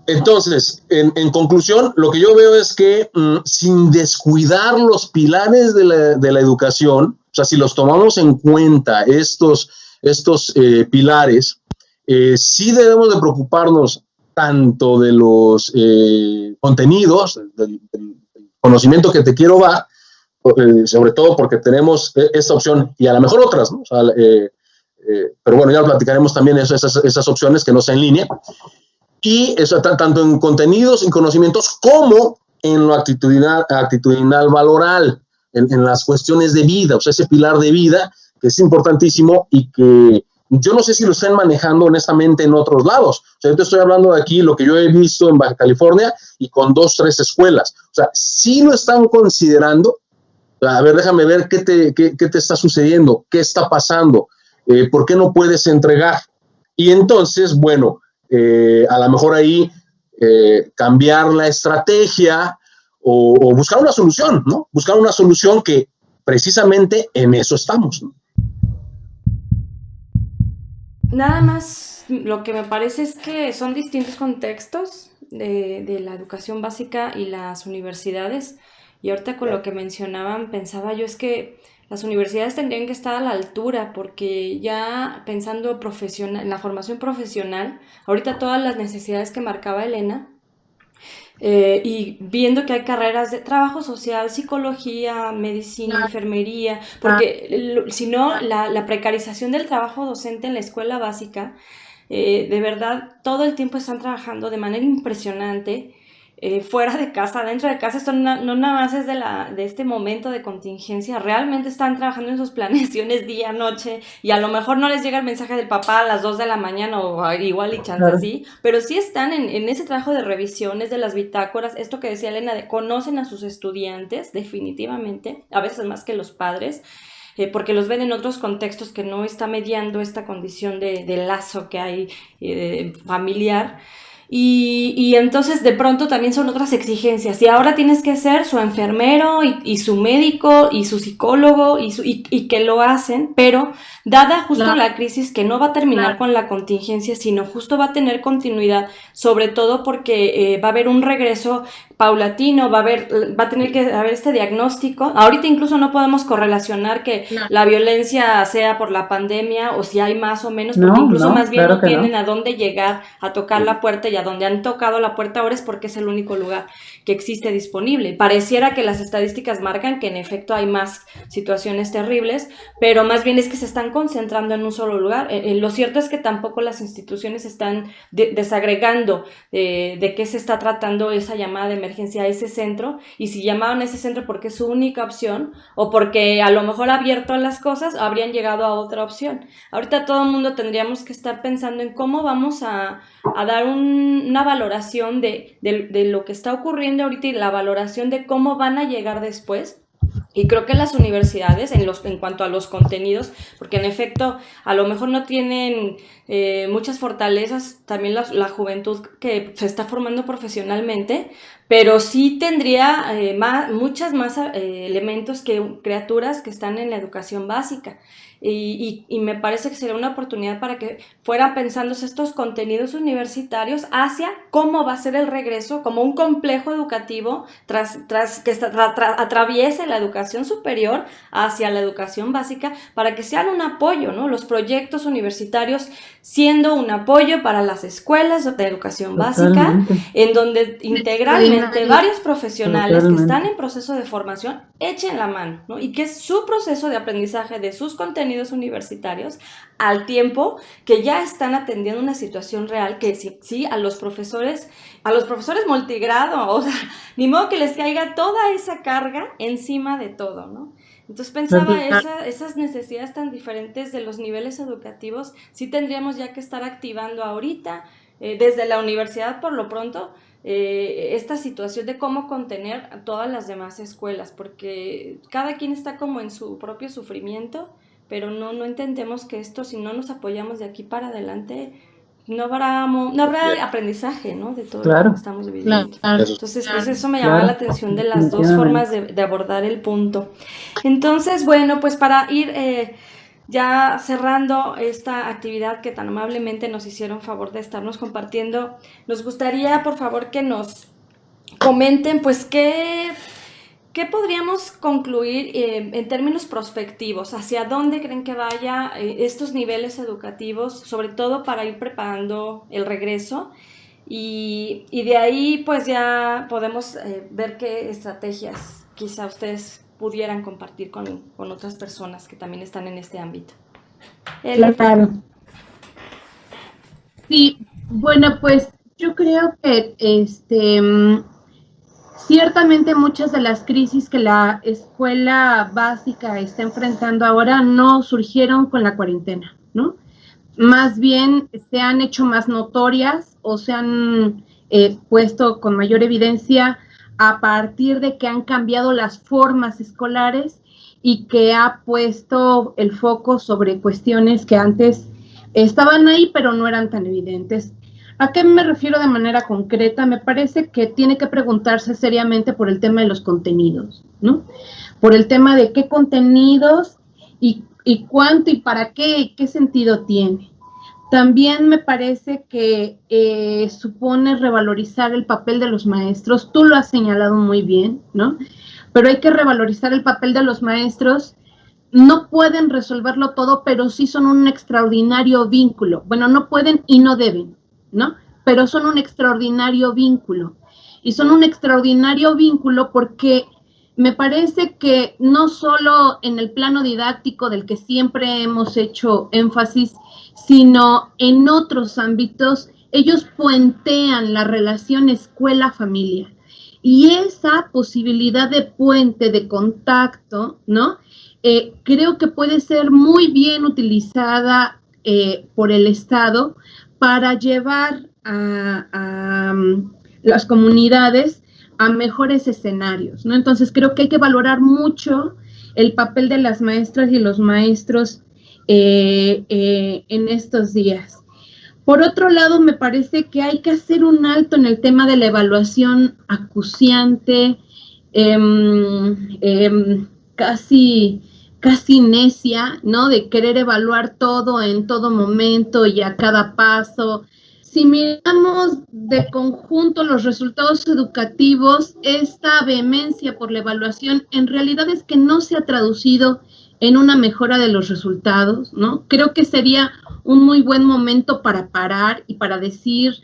Speaker 4: Entonces, en conclusión, lo que yo veo es que sin descuidar los pilares de la educación, o sea, si los tomamos en cuenta estos pilares, sí debemos de preocuparnos tanto de los contenidos, del conocimiento que te quiero dar, sobre todo porque tenemos esta opción y a lo mejor otras, ¿no? O sea, pero bueno, ya lo platicaremos también esas opciones que no sean en línea. Y eso tanto en contenidos y conocimientos como en lo actitudinal valoral, en las cuestiones de vida, o sea, ese pilar de vida que es importantísimo y que yo no sé si lo están manejando honestamente en otros lados. O sea, yo te estoy hablando de aquí lo que yo he visto en Baja California y con 2, 3 escuelas. O sea, sí lo están considerando. A ver, déjame ver qué te está sucediendo, qué está pasando, por qué no puedes entregar. Y entonces, bueno, a lo mejor ahí cambiar la estrategia o buscar una solución, ¿no? Buscar una solución que precisamente en eso estamos, ¿no?
Speaker 2: Nada más, lo que me parece es que son distintos contextos de la educación básica y las universidades. Y ahorita con lo que mencionaban, pensaba yo, es que las universidades tendrían que estar a la altura, porque ya pensando en la formación profesional, ahorita todas las necesidades que marcaba Elena, y viendo que hay carreras de trabajo social, psicología, medicina, enfermería, porque si no, la precarización del trabajo docente en la escuela básica, de verdad, todo el tiempo están trabajando de manera impresionante, fuera de casa, dentro de casa. Esto no nada más es de este momento de contingencia, realmente están trabajando en sus planeaciones día, noche, y a lo mejor no les llega el mensaje del papá a las 2 de la mañana o igual y chance así, pero sí están en ese trabajo de revisiones de las bitácoras, esto que decía Elena, conocen a sus estudiantes definitivamente, a veces más que los padres, porque los ven en otros contextos que no está mediando esta condición de lazo que hay familiar. Y entonces de pronto también son otras exigencias, y ahora tienes que ser su enfermero y su médico y su psicólogo y que lo hacen, pero dada justo la crisis que no va a terminar con la contingencia, sino justo va a tener continuidad, sobre todo porque va a haber un regreso paulatino, va a tener que haber este diagnóstico. Ahorita incluso no podemos correlacionar que la violencia sea por la pandemia o si hay más o menos, porque incluso más bien no tienen a dónde llegar a tocar la puerta, y a donde han tocado la puerta ahora es porque es el único lugar que existe disponible. Pareciera que las estadísticas marcan que en efecto hay más situaciones terribles, pero más bien es que se están concentrando en un solo lugar. Lo cierto es que tampoco las instituciones están desagregando de qué se está tratando esa llamada de emergencia a ese centro, y si llamaban a ese centro porque es su única opción o porque a lo mejor abierto a las cosas habrían llegado a otra opción. Ahorita todo el mundo tendríamos que estar pensando en cómo vamos a dar una valoración de lo que está ocurriendo ahorita y la valoración de cómo van a llegar después, Y creo que las universidades, en cuanto a los contenidos, porque en efecto a lo mejor no tienen muchas fortalezas, también la juventud que se está formando profesionalmente, pero sí tendría muchas más elementos que criaturas que están en la educación básica. Y me parece que sería una oportunidad para que fueran pensándose estos contenidos universitarios hacia cómo va a ser el regreso, como un complejo educativo que atraviese la educación superior hacia la educación básica, para que sean un apoyo, ¿no? Los proyectos universitarios siendo un apoyo para las escuelas de educación básica, en donde integralmente varios profesionales que están en proceso de formación echen la mano, ¿no? Y que es su proceso de aprendizaje de sus contenidos universitarios, al tiempo que ya están atendiendo una situación real que sí a los profesores multigrado, o sea, ni modo que les caiga toda esa carga encima de todo, ¿no? Entonces pensaba esas necesidades tan diferentes de los niveles educativos, sí tendríamos ya que estar activando ahorita, desde la universidad por lo pronto, esta situación de cómo contener a todas las demás escuelas, porque cada quien está como en su propio sufrimiento, pero no entendemos que esto, si no nos apoyamos de aquí para adelante, no habrá aprendizaje, ¿no? De todo lo que estamos viviendo. Entonces, pues eso me llamaba la atención de las dos formas de abordar el punto. Entonces, bueno, pues para ir ya cerrando esta actividad que tan amablemente nos hicieron favor de estarnos compartiendo, nos gustaría, por favor, que nos comenten, pues, ¿qué podríamos concluir en términos prospectivos? ¿Hacia dónde creen que vaya estos niveles educativos, sobre todo para ir preparando el regreso? Y de ahí pues ya podemos ver qué estrategias quizá ustedes pudieran compartir con otras personas que también están en este ámbito.
Speaker 3: Claro. Sí, bueno, pues yo creo que ciertamente muchas de las crisis que la escuela básica está enfrentando ahora no surgieron con la cuarentena, ¿no? Más bien se han hecho más notorias o se han puesto con mayor evidencia a partir de que han cambiado las formas escolares y que ha puesto el foco sobre cuestiones que antes estaban ahí pero no eran tan evidentes. ¿A qué me refiero de manera concreta? Me parece que tiene que preguntarse seriamente por el tema de los contenidos, ¿no? Por el tema de qué contenidos y cuánto y para qué sentido tiene. También me parece que supone revalorizar el papel de los maestros. Tú lo has señalado muy bien, ¿no? Pero hay que revalorizar el papel de los maestros. No pueden resolverlo todo, pero sí son un extraordinario vínculo. Bueno, no pueden y no deben, ¿no? Pero son un extraordinario vínculo. Y son un extraordinario vínculo porque me parece que no solo en el plano didáctico del que siempre hemos hecho énfasis, sino en otros ámbitos, ellos puentean la relación escuela-familia. Y esa posibilidad de puente, de contacto, ¿no? Creo que puede ser muy bien utilizada por el Estado para llevar a las comunidades a mejores escenarios, ¿no? Entonces creo que hay que valorar mucho el papel de las maestras y los maestros en estos días. Por otro lado, me parece que hay que hacer un alto en el tema de la evaluación acuciante, casi necia, ¿no? De querer evaluar todo en todo momento y a cada paso. Si miramos de conjunto los resultados educativos, esta vehemencia por la evaluación en realidad es que no se ha traducido en una mejora de los resultados, ¿no? Creo que sería un muy buen momento para parar y para decir,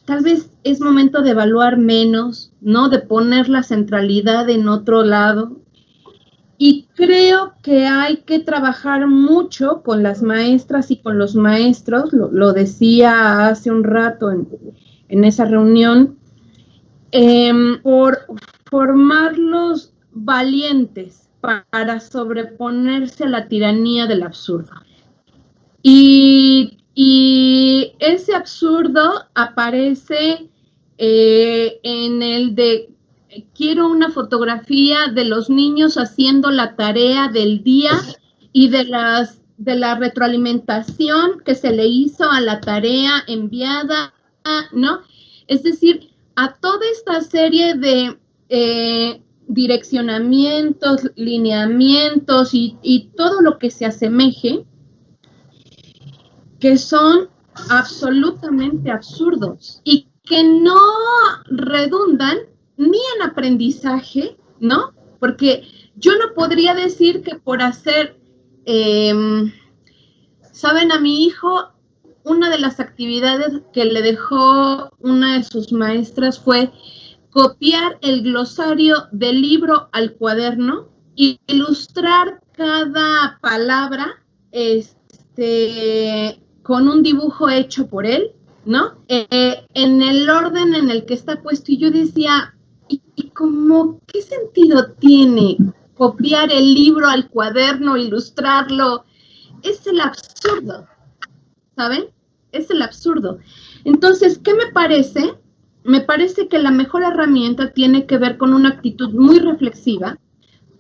Speaker 3: tal vez es momento de evaluar menos, ¿no? De poner la centralidad en otro lado. Y creo que hay que trabajar mucho con las maestras y con los maestros, lo decía hace un rato en esa reunión, por formarlos valientes para sobreponerse a la tiranía del absurdo. Y ese absurdo aparece en el de quiero una fotografía de los niños haciendo la tarea del día y de la retroalimentación que se le hizo a la tarea enviada, ¿no? Es decir, a toda esta serie de direccionamientos, lineamientos y todo lo que se asemeje, que son absolutamente absurdos y que no redundan ni en aprendizaje, ¿no? Porque yo no podría decir que por hacer, saben, a mi hijo, una de las actividades que le dejó una de sus maestras fue copiar el glosario del libro al cuaderno y ilustrar cada palabra, con un dibujo hecho por él, ¿no? En el orden en el que está puesto. Y yo decía, ¿y cómo qué sentido tiene copiar el libro al cuaderno, ilustrarlo? Es el absurdo, ¿saben? Es el absurdo. Entonces, ¿qué me parece? Me parece que la mejor herramienta tiene que ver con una actitud muy reflexiva,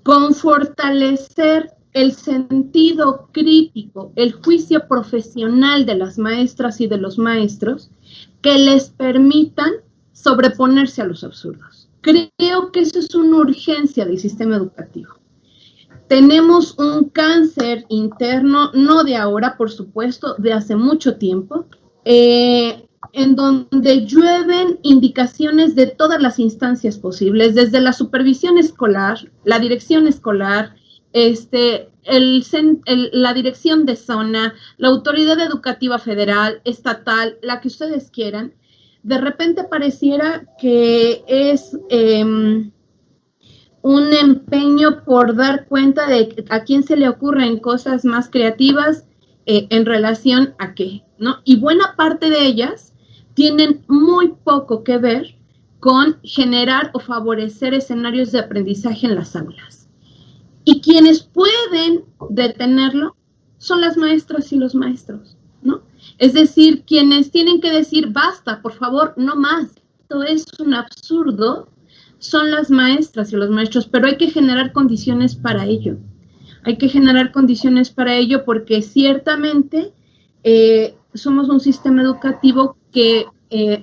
Speaker 3: con fortalecer el sentido crítico, el juicio profesional de las maestras y de los maestros que les permitan sobreponerse a los absurdos. Creo que eso es una urgencia del sistema educativo. Tenemos un cáncer interno, no de ahora, por supuesto, de hace mucho tiempo, en donde llueven indicaciones de todas las instancias posibles, desde la supervisión escolar, la dirección escolar, la dirección de zona, la autoridad educativa federal, estatal, la que ustedes quieran. De repente pareciera que es un empeño por dar cuenta de a quién se le ocurren cosas más creativas en relación a qué, ¿no? Y buena parte de ellas tienen muy poco que ver con generar o favorecer escenarios de aprendizaje en las aulas. Y quienes pueden detenerlo son las maestras y los maestros, ¿no? Es decir, quienes tienen que decir, basta, por favor, no más. Esto es un absurdo, son las maestras y los maestros, pero hay que generar condiciones para ello. Hay que generar condiciones para ello porque ciertamente somos un sistema educativo que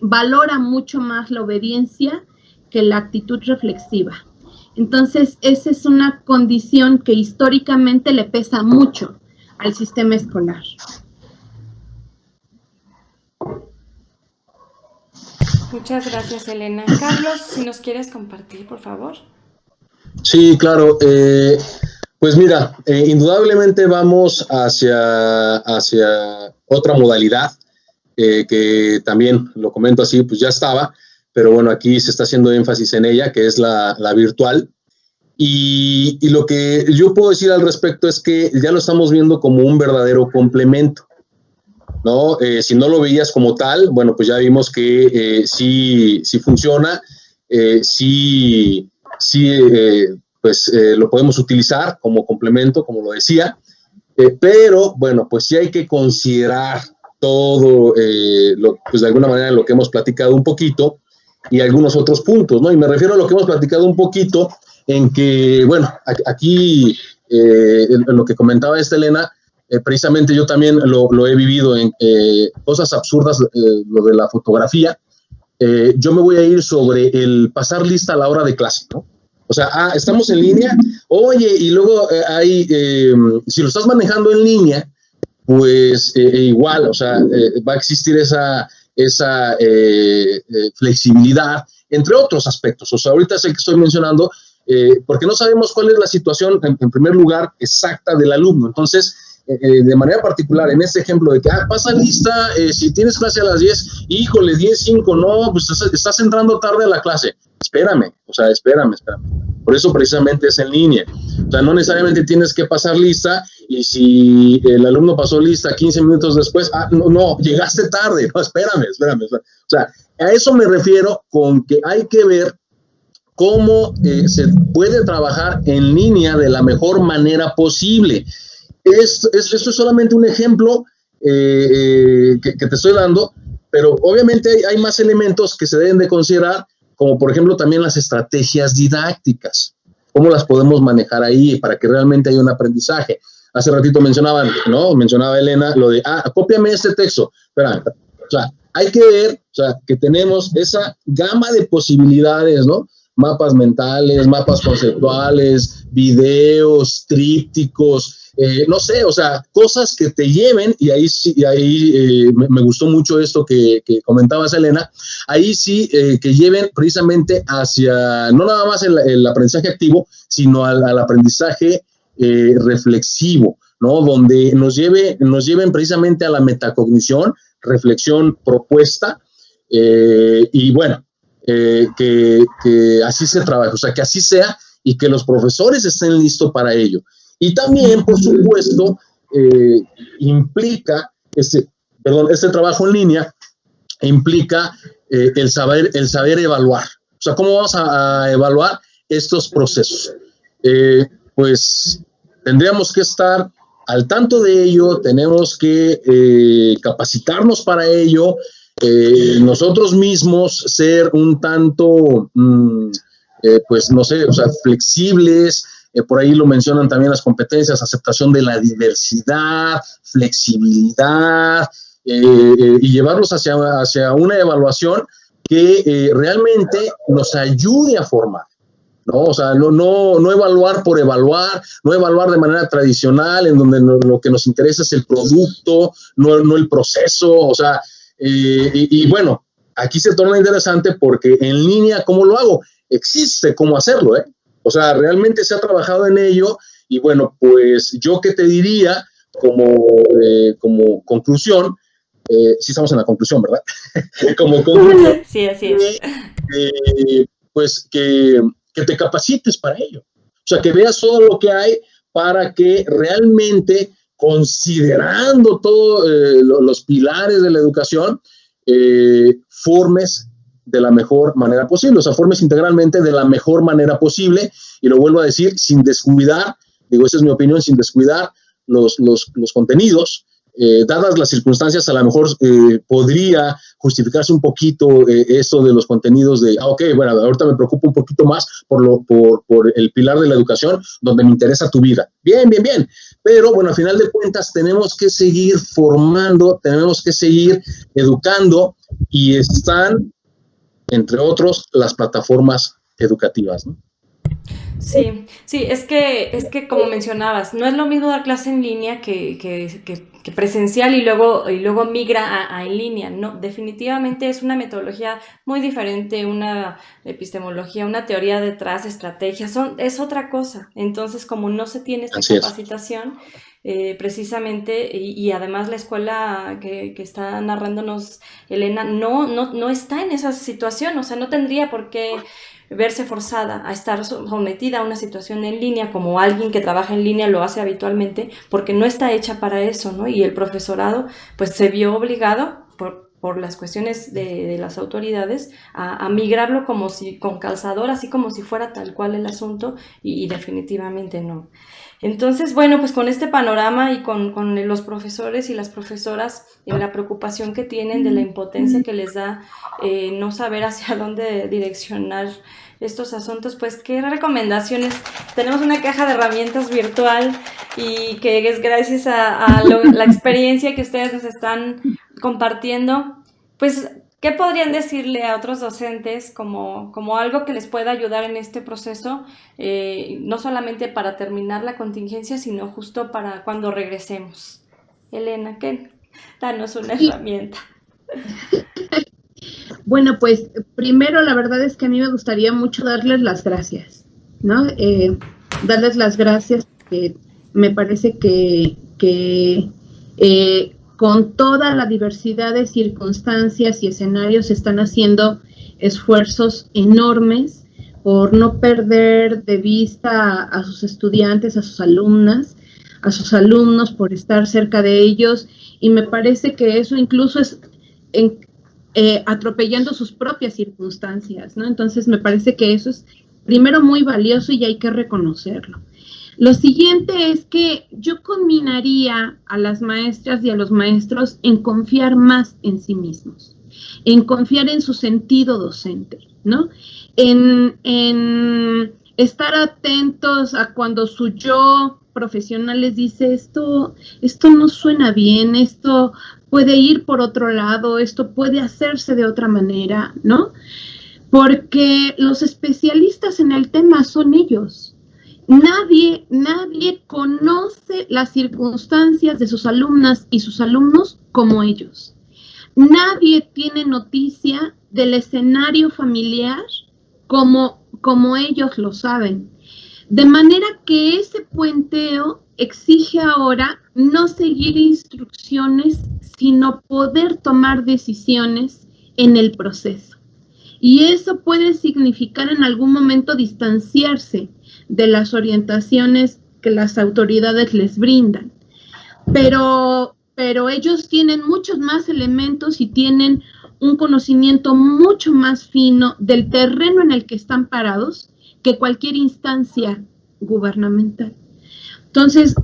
Speaker 3: valora mucho más la obediencia que la actitud reflexiva. Entonces, esa es una condición que históricamente le pesa mucho al sistema escolar.
Speaker 2: Muchas gracias, Elena. Carlos, si nos quieres compartir, por favor.
Speaker 4: Sí, claro. Pues mira, indudablemente vamos hacia otra modalidad, que también, lo comento así, pues ya estaba, pero bueno, aquí se está haciendo énfasis en ella, que es la virtual. Y lo que yo puedo decir al respecto es que ya lo estamos viendo como un verdadero complemento, ¿no? Si no lo veías como tal, bueno, pues ya vimos que sí funciona, lo podemos utilizar como complemento, como lo decía, pero bueno, pues sí hay que considerar todo, pues de alguna manera lo que hemos platicado un poquito, y algunos otros puntos, ¿no? Y me refiero a lo que hemos platicado un poquito, en que, bueno, aquí, en lo que comentaba Elena, precisamente yo también lo he vivido en cosas absurdas, lo de la fotografía. Yo me voy a ir sobre el pasar lista a la hora de clase, ¿no? O sea, estamos en línea, oye, y luego si lo estás manejando en línea, pues igual, o sea, va a existir esa flexibilidad, entre otros aspectos. O sea, ahorita es el que estoy mencionando, porque no sabemos cuál es la situación, en primer lugar, exacta del alumno. Entonces, de manera particular, en este ejemplo de que, pasa lista, si tienes clase a las 10, híjole, 10:05, no, pues estás entrando tarde a la clase. Espérame. Por eso precisamente es en línea. O sea, no necesariamente tienes que pasar lista, y si el alumno pasó lista 15 minutos después, no, llegaste tarde, no, espérame. O sea, a eso me refiero con que hay que ver cómo se puede trabajar en línea de la mejor manera posible. Esto es solamente un ejemplo que te estoy dando, pero obviamente hay más elementos que se deben de considerar, como por ejemplo también las estrategias didácticas, cómo las podemos manejar ahí para que realmente haya un aprendizaje. Hace ratito mencionaba Elena lo de, cópiame este texto. Espera, o sea, hay que ver, o sea, que tenemos esa gama de posibilidades, ¿no? Mapas mentales, mapas conceptuales, videos, trípticos, no sé, o sea, cosas que te lleven, y ahí sí, me gustó mucho esto que comentabas, Elena, ahí sí que lleven precisamente hacia, no nada más el aprendizaje activo, sino al aprendizaje reflexivo, ¿no? Donde nos lleven precisamente a la metacognición, reflexión propuesta, y bueno, que así se trabaje, o sea, que así sea y que los profesores estén listos para ello. Y también, por supuesto, implica, este trabajo en línea implica el saber evaluar. O sea, ¿cómo vamos a evaluar estos procesos? Pues tendríamos que estar al tanto de ello, tenemos que capacitarnos para ello, nosotros mismos ser un tanto, pues no sé, o sea, flexibles. Por ahí lo mencionan también las competencias, aceptación de la diversidad, flexibilidad, y llevarlos hacia una evaluación que realmente nos ayude a formar, ¿no? O sea, no evaluar por evaluar, no evaluar de manera tradicional, en donde lo que nos interesa es el producto, no el proceso, o sea, y bueno, aquí se torna interesante porque en línea, ¿cómo lo hago? Existe cómo hacerlo, ¿eh? O sea, realmente se ha trabajado en ello y bueno, pues yo qué te diría como conclusión, sí estamos en la conclusión, ¿verdad? Como conclusión.
Speaker 2: Sí, así es.
Speaker 4: Pues que te capacites para ello. O sea, que veas todo lo que hay para que realmente, considerando todos los pilares de la educación, formes de la mejor manera posible, o sea, formes integralmente de la mejor manera posible, y lo vuelvo a decir, sin descuidar, digo, esa es mi opinión, sin descuidar los contenidos, dadas las circunstancias, a lo mejor podría justificarse un poquito esto de los contenidos de, bueno, ahorita me preocupo un poquito más por el pilar de la educación, donde me interesa tu vida. Bien, pero bueno, al final de cuentas tenemos que seguir formando, tenemos que seguir educando, y están, entre otros, las plataformas educativas, ¿no?
Speaker 2: Sí, es que como mencionabas, no es lo mismo dar clase en línea que presencial y luego migra a en línea. No, definitivamente es una metodología muy diferente, una epistemología, una teoría detrás, estrategias, es otra cosa. Entonces, como no se tiene esta capacitación, precisamente, y además la escuela que está narrándonos Elena no está en esa situación, o sea, no tendría por qué verse forzada a estar sometida a una situación en línea como alguien que trabaja en línea lo hace habitualmente, porque no está hecha para eso, ¿no? Y el profesorado pues se vio obligado por las cuestiones de las autoridades a migrarlo como si con calzador, así como si fuera tal cual el asunto, y definitivamente no. Entonces, bueno, pues con este panorama y con los profesores y las profesoras, la preocupación que tienen de la impotencia que les da no saber hacia dónde direccionar estos asuntos, pues qué recomendaciones. Tenemos una caja de herramientas virtual y que es gracias a la experiencia que ustedes nos están compartiendo. Pues, ¿qué podrían decirle a otros docentes como algo que les pueda ayudar en este proceso? No solamente para terminar la contingencia, sino justo para cuando regresemos. Elena, danos una herramienta.
Speaker 3: Bueno, pues primero la verdad es que a mí me gustaría mucho darles las gracias, ¿no? Darles las gracias, que me parece que con toda la diversidad de circunstancias y escenarios están haciendo esfuerzos enormes por no perder de vista a sus estudiantes, a sus alumnas, a sus alumnos, por estar cerca de ellos, y me parece que eso incluso es atropellando sus propias circunstancias, ¿no? Entonces me parece que eso es primero muy valioso y hay que reconocerlo. Lo siguiente es que yo combinaría a las maestras y a los maestros en confiar más en sí mismos. en confiar en su sentido docente, ¿no? En estar atentos a cuando su yo profesional les dice esto no suena bien, esto puede ir por otro lado, esto puede hacerse de otra manera, ¿no? Porque los especialistas en el tema son ellos. Nadie conoce las circunstancias de sus alumnas y sus alumnos como ellos. Nadie tiene noticia del escenario familiar como ellos lo saben. De manera que ese puenteo exige ahora no seguir instrucciones, sino poder tomar decisiones en el proceso. Y eso puede significar en algún momento distanciarse de las orientaciones que las autoridades les brindan. Pero ellos tienen muchos más elementos y tienen un conocimiento mucho más fino del terreno en el que están parados que cualquier instancia gubernamental. Entonces,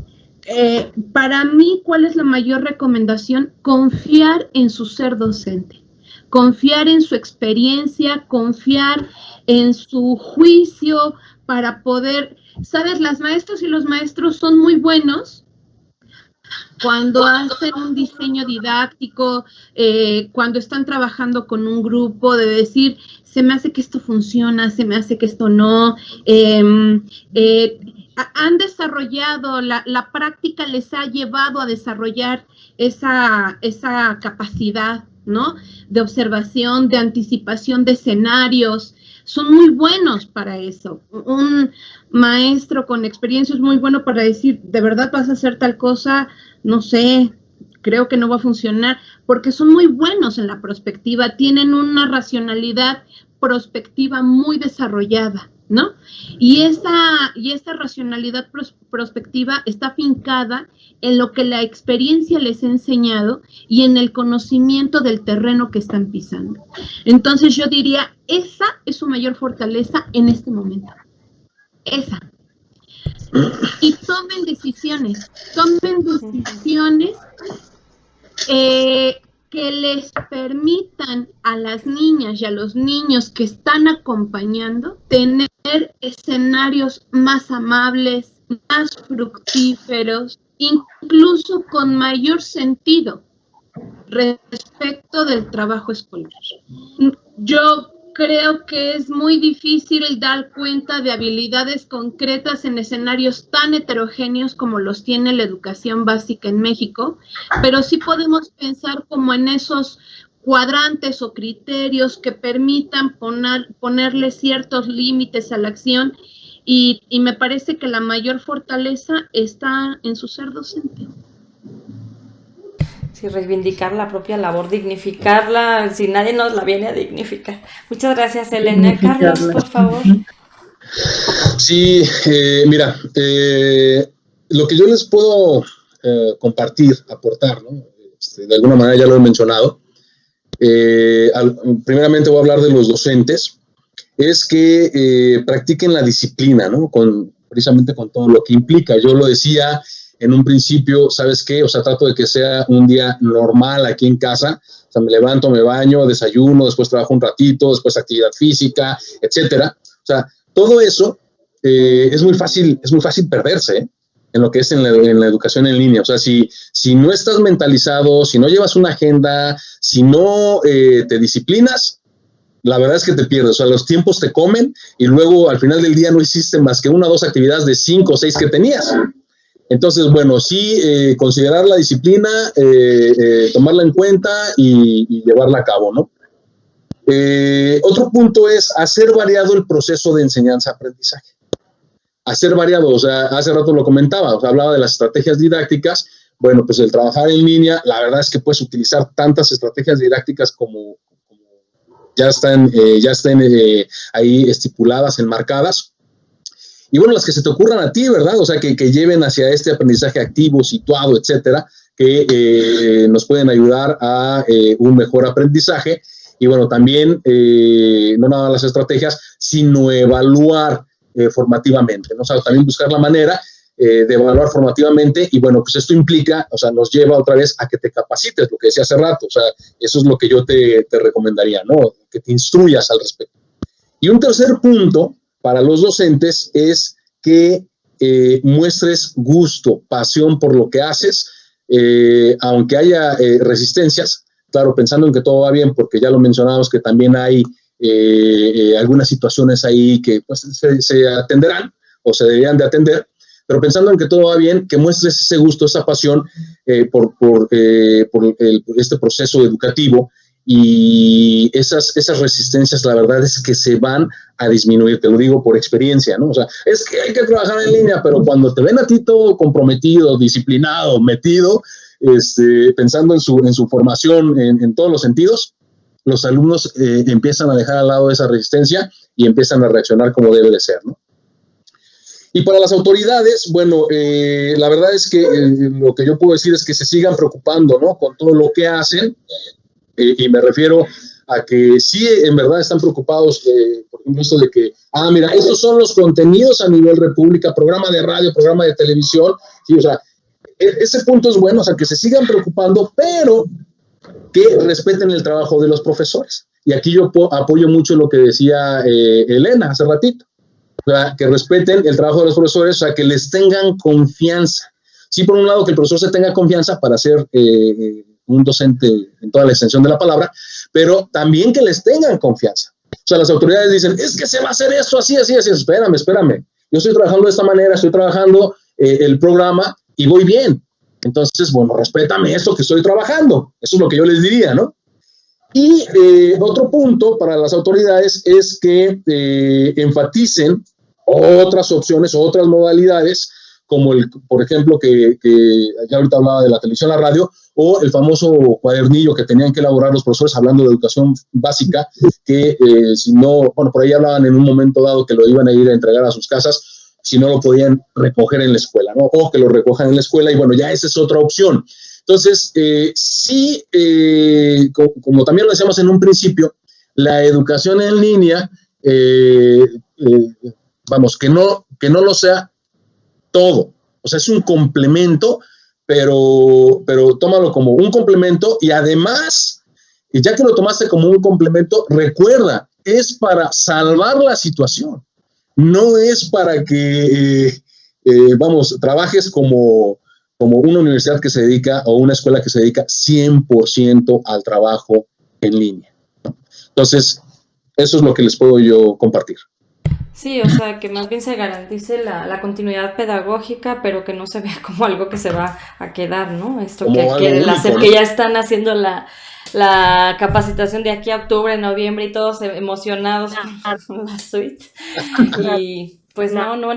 Speaker 3: para mí, ¿cuál es la mayor recomendación? Confiar en su ser docente, confiar en su experiencia, confiar en su juicio para poder, ¿sabes? Las maestras y los maestros son muy buenos cuando hacen un diseño didáctico, cuando están trabajando con un grupo, de decir, se me hace que esto funciona, se me hace que esto no. Han desarrollado, la práctica les ha llevado a desarrollar esa capacidad, ¿no? De observación, de anticipación de escenarios. Son muy buenos para eso. Un maestro con experiencia es muy bueno para decir, ¿de verdad vas a hacer tal cosa? No sé, creo que no va a funcionar, porque son muy buenos en la prospectiva, tienen una racionalidad prospectiva muy desarrollada, ¿no? Y esa racionalidad prospectiva está afincada en lo que la experiencia les ha enseñado y en el conocimiento del terreno que están pisando. Entonces yo diría, esa es su mayor fortaleza en este momento. Esa. Y tomen decisiones que les permitan a las niñas y a los niños que están acompañando tener escenarios más amables, más fructíferos, incluso con mayor sentido respecto del trabajo escolar. Yo creo que es muy difícil dar cuenta de habilidades concretas en escenarios tan heterogéneos como los tiene la educación básica en México, pero sí podemos pensar como en esos cuadrantes o criterios que permitan ponerle ciertos límites a la acción y me parece que la mayor fortaleza está en su ser docente.
Speaker 2: Sí, reivindicar la propia labor, dignificarla, si nadie nos la viene a dignificar. Muchas gracias, Elena. Carlos, por favor.
Speaker 4: Sí, mira, lo que yo les puedo compartir, aportar, ¿no? De alguna manera ya lo he mencionado. Primeramente voy a hablar de los docentes, es que practiquen la disciplina, ¿no? Precisamente con todo lo que implica. Yo lo decía en un principio, ¿sabes qué? O sea, trato de que sea un día normal aquí en casa. O sea, me levanto, me baño, desayuno, después trabajo un ratito, después actividad física, etcétera. O sea, todo eso es muy fácil perderse, ¿eh? En lo que es en la educación en línea. O sea, si no estás mentalizado, si no llevas una agenda, si no te disciplinas, la verdad es que te pierdes. O sea, los tiempos te comen y luego al final del día no hiciste más que 1 o 2 actividades de 5 o 6 que tenías. Entonces, bueno, sí, considerar la disciplina, tomarla en cuenta y llevarla a cabo, ¿no? Otro punto es hacer variado el proceso de enseñanza-aprendizaje. Hacer variado, o sea, hace rato lo comentaba, o sea, hablaba de las estrategias didácticas. Bueno, pues el trabajar en línea, la verdad es que puedes utilizar tantas estrategias didácticas como ya están ahí estipuladas, enmarcadas. Y bueno, las que se te ocurran a ti, ¿verdad? O sea, que lleven hacia este aprendizaje activo, situado, etcétera, que nos pueden ayudar a un mejor aprendizaje. Y bueno, también no nada más las estrategias, sino evaluar formativamente, ¿no? O sea, también buscar la manera de evaluar formativamente, y bueno, pues esto implica, o sea, nos lleva otra vez a que te capacites, lo que decía hace rato, o sea, eso es lo que yo te recomendaría, ¿no? Que te instruyas al respecto. Y un tercer punto para los docentes es que muestres gusto, pasión por lo que haces, aunque haya resistencias, claro, pensando en que todo va bien, porque ya lo mencionamos que también hay algunas situaciones ahí que pues, se atenderán o se deberían de atender, pero pensando en que todo va bien, que muestres ese gusto, esa pasión por este proceso educativo, y esas resistencias, la verdad es que se van a disminuir, te lo digo por experiencia, ¿no? O sea, es que hay que trabajar en línea, pero cuando te ven a ti todo comprometido, disciplinado, metido, pensando en su formación en todos los sentidos, los alumnos empiezan a dejar al lado esa resistencia y empiezan a reaccionar como debe de ser, ¿no? Y para las autoridades, bueno, la verdad es que lo que yo puedo decir es que se sigan preocupando, ¿no? Con todo lo que hacen, y me refiero a que sí, en verdad están preocupados, por ejemplo, esto de que, mira, estos son los contenidos a nivel república, programa de radio, programa de televisión, sí, o sea, ese punto es bueno, o sea, que se sigan preocupando, pero que respeten el trabajo de los profesores. Y aquí yo apoyo mucho lo que decía Elena hace ratito, o sea, que respeten el trabajo de los profesores, o sea, que les tengan confianza. Sí, por un lado, que el profesor se tenga confianza para ser un docente en toda la extensión de la palabra, pero también que les tengan confianza. O sea, las autoridades dicen, es que se va a hacer esto así, espérame. Yo estoy trabajando de esta manera, estoy trabajando el programa y voy bien. Entonces, bueno, respétame esto que estoy trabajando. Eso es lo que yo les diría, ¿no? Y otro punto para las autoridades es que enfaticen otras opciones, otras modalidades, como por ejemplo, que ya ahorita hablaba de la televisión, la radio, o el famoso cuadernillo que tenían que elaborar los profesores hablando de educación básica, que si no, bueno, por ahí hablaban en un momento dado que lo iban a ir a entregar a sus casas, si no lo podían recoger en la escuela, ¿no? O que lo recojan en la escuela, y bueno, ya esa es otra opción. Entonces, sí, como también lo decíamos en un principio, la educación en línea, vamos, que no lo sea todo. O sea, es un complemento, pero tómalo como un complemento, y además, ya que lo tomaste como un complemento, recuerda, es para salvar la situación. No es para que, vamos, trabajes como una universidad que se dedica, o una escuela que se dedica 100% al trabajo en línea, ¿no? Entonces, eso es lo que les puedo yo compartir.
Speaker 2: Sí, o sea, que más bien se garantice la continuidad pedagógica, pero que no se vea como algo que se va a quedar, ¿no? Esto que ya están haciendo la capacitación de aquí a octubre, noviembre, y todos emocionados con la suite. Y pues no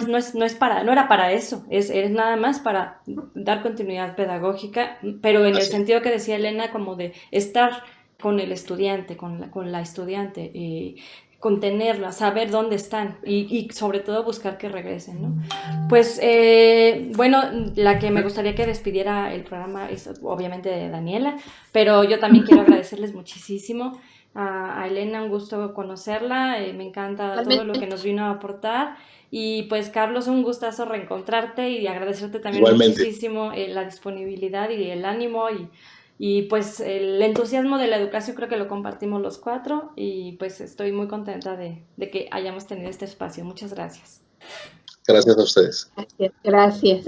Speaker 2: era para eso, es nada más para dar continuidad pedagógica, pero en el sentido que decía Elena, como de estar con el estudiante, con la estudiante, contenerla, saber dónde están y sobre todo buscar que regresen, ¿no? Pues, bueno, la que me gustaría que despidiera el programa es obviamente Daniela, pero yo también quiero agradecerles muchísimo a Elena, un gusto conocerla, me encanta todo lo que nos vino a aportar, y pues Carlos, un gustazo reencontrarte y agradecerte también muchísimo la disponibilidad y el ánimo y pues el entusiasmo de la educación. Creo que lo compartimos los cuatro, y pues estoy muy contenta de que hayamos tenido este espacio. Muchas gracias.
Speaker 4: Gracias a ustedes.
Speaker 3: Gracias.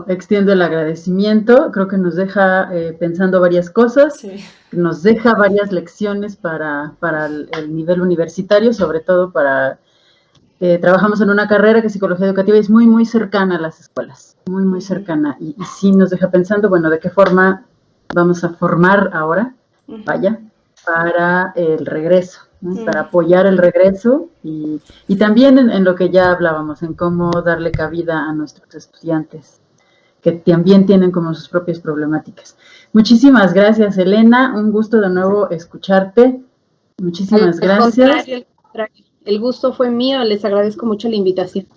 Speaker 1: Extiendo el agradecimiento. Creo que nos deja pensando varias cosas, sí. Nos deja varias lecciones para el nivel universitario, sobre todo para... trabajamos en una carrera que es Psicología Educativa y es muy, muy cercana a las escuelas, muy, muy cercana. Y sí nos deja pensando, bueno, de qué forma vamos a formar ahora, para el regreso, ¿no? Para apoyar el regreso y también en lo que ya hablábamos, en cómo darle cabida a nuestros estudiantes, que también tienen como sus propias problemáticas. Muchísimas gracias, Elena, un gusto de nuevo escucharte. Muchísimas gracias.
Speaker 3: El gusto fue mío, les agradezco mucho la invitación.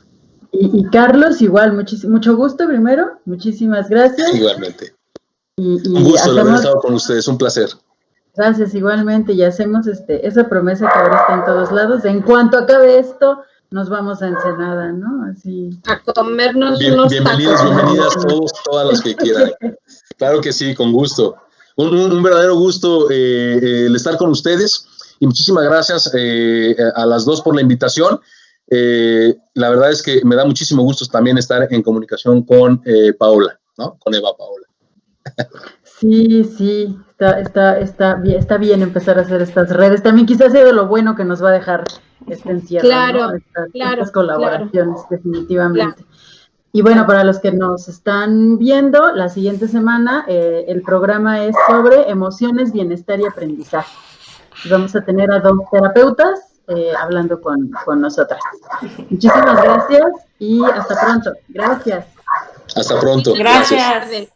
Speaker 1: Y Carlos, igual, mucho gusto primero, muchísimas gracias.
Speaker 4: Igualmente. Un gusto haber estado con ustedes, un placer.
Speaker 1: Gracias, igualmente, y hacemos esa promesa que ahora está en todos lados, en cuanto acabe esto, nos vamos a Ensenada, ¿no? Así.
Speaker 3: A comernos unos
Speaker 4: bienvenidos,
Speaker 3: tacos.
Speaker 4: bienvenidas todas las que quieran. Claro que sí, con gusto. Un verdadero gusto el estar con ustedes y muchísimas gracias a las dos por la invitación. La verdad es que me da muchísimo gusto también estar en comunicación con Paola, ¿no? Con Eva Paola.
Speaker 1: Sí, está bien empezar a hacer estas redes. También quizás sea de lo bueno que nos va a dejar este encierro,
Speaker 3: claro,
Speaker 1: ¿no?
Speaker 3: claro,
Speaker 1: estas colaboraciones,
Speaker 3: claro.
Speaker 1: definitivamente.
Speaker 3: Claro.
Speaker 1: Y bueno, para los que nos están viendo, la siguiente semana el programa es sobre emociones, bienestar y aprendizaje. Vamos a tener a 2 terapeutas hablando con nosotras. Muchísimas gracias y hasta pronto. Gracias.
Speaker 4: Hasta pronto.
Speaker 2: Gracias.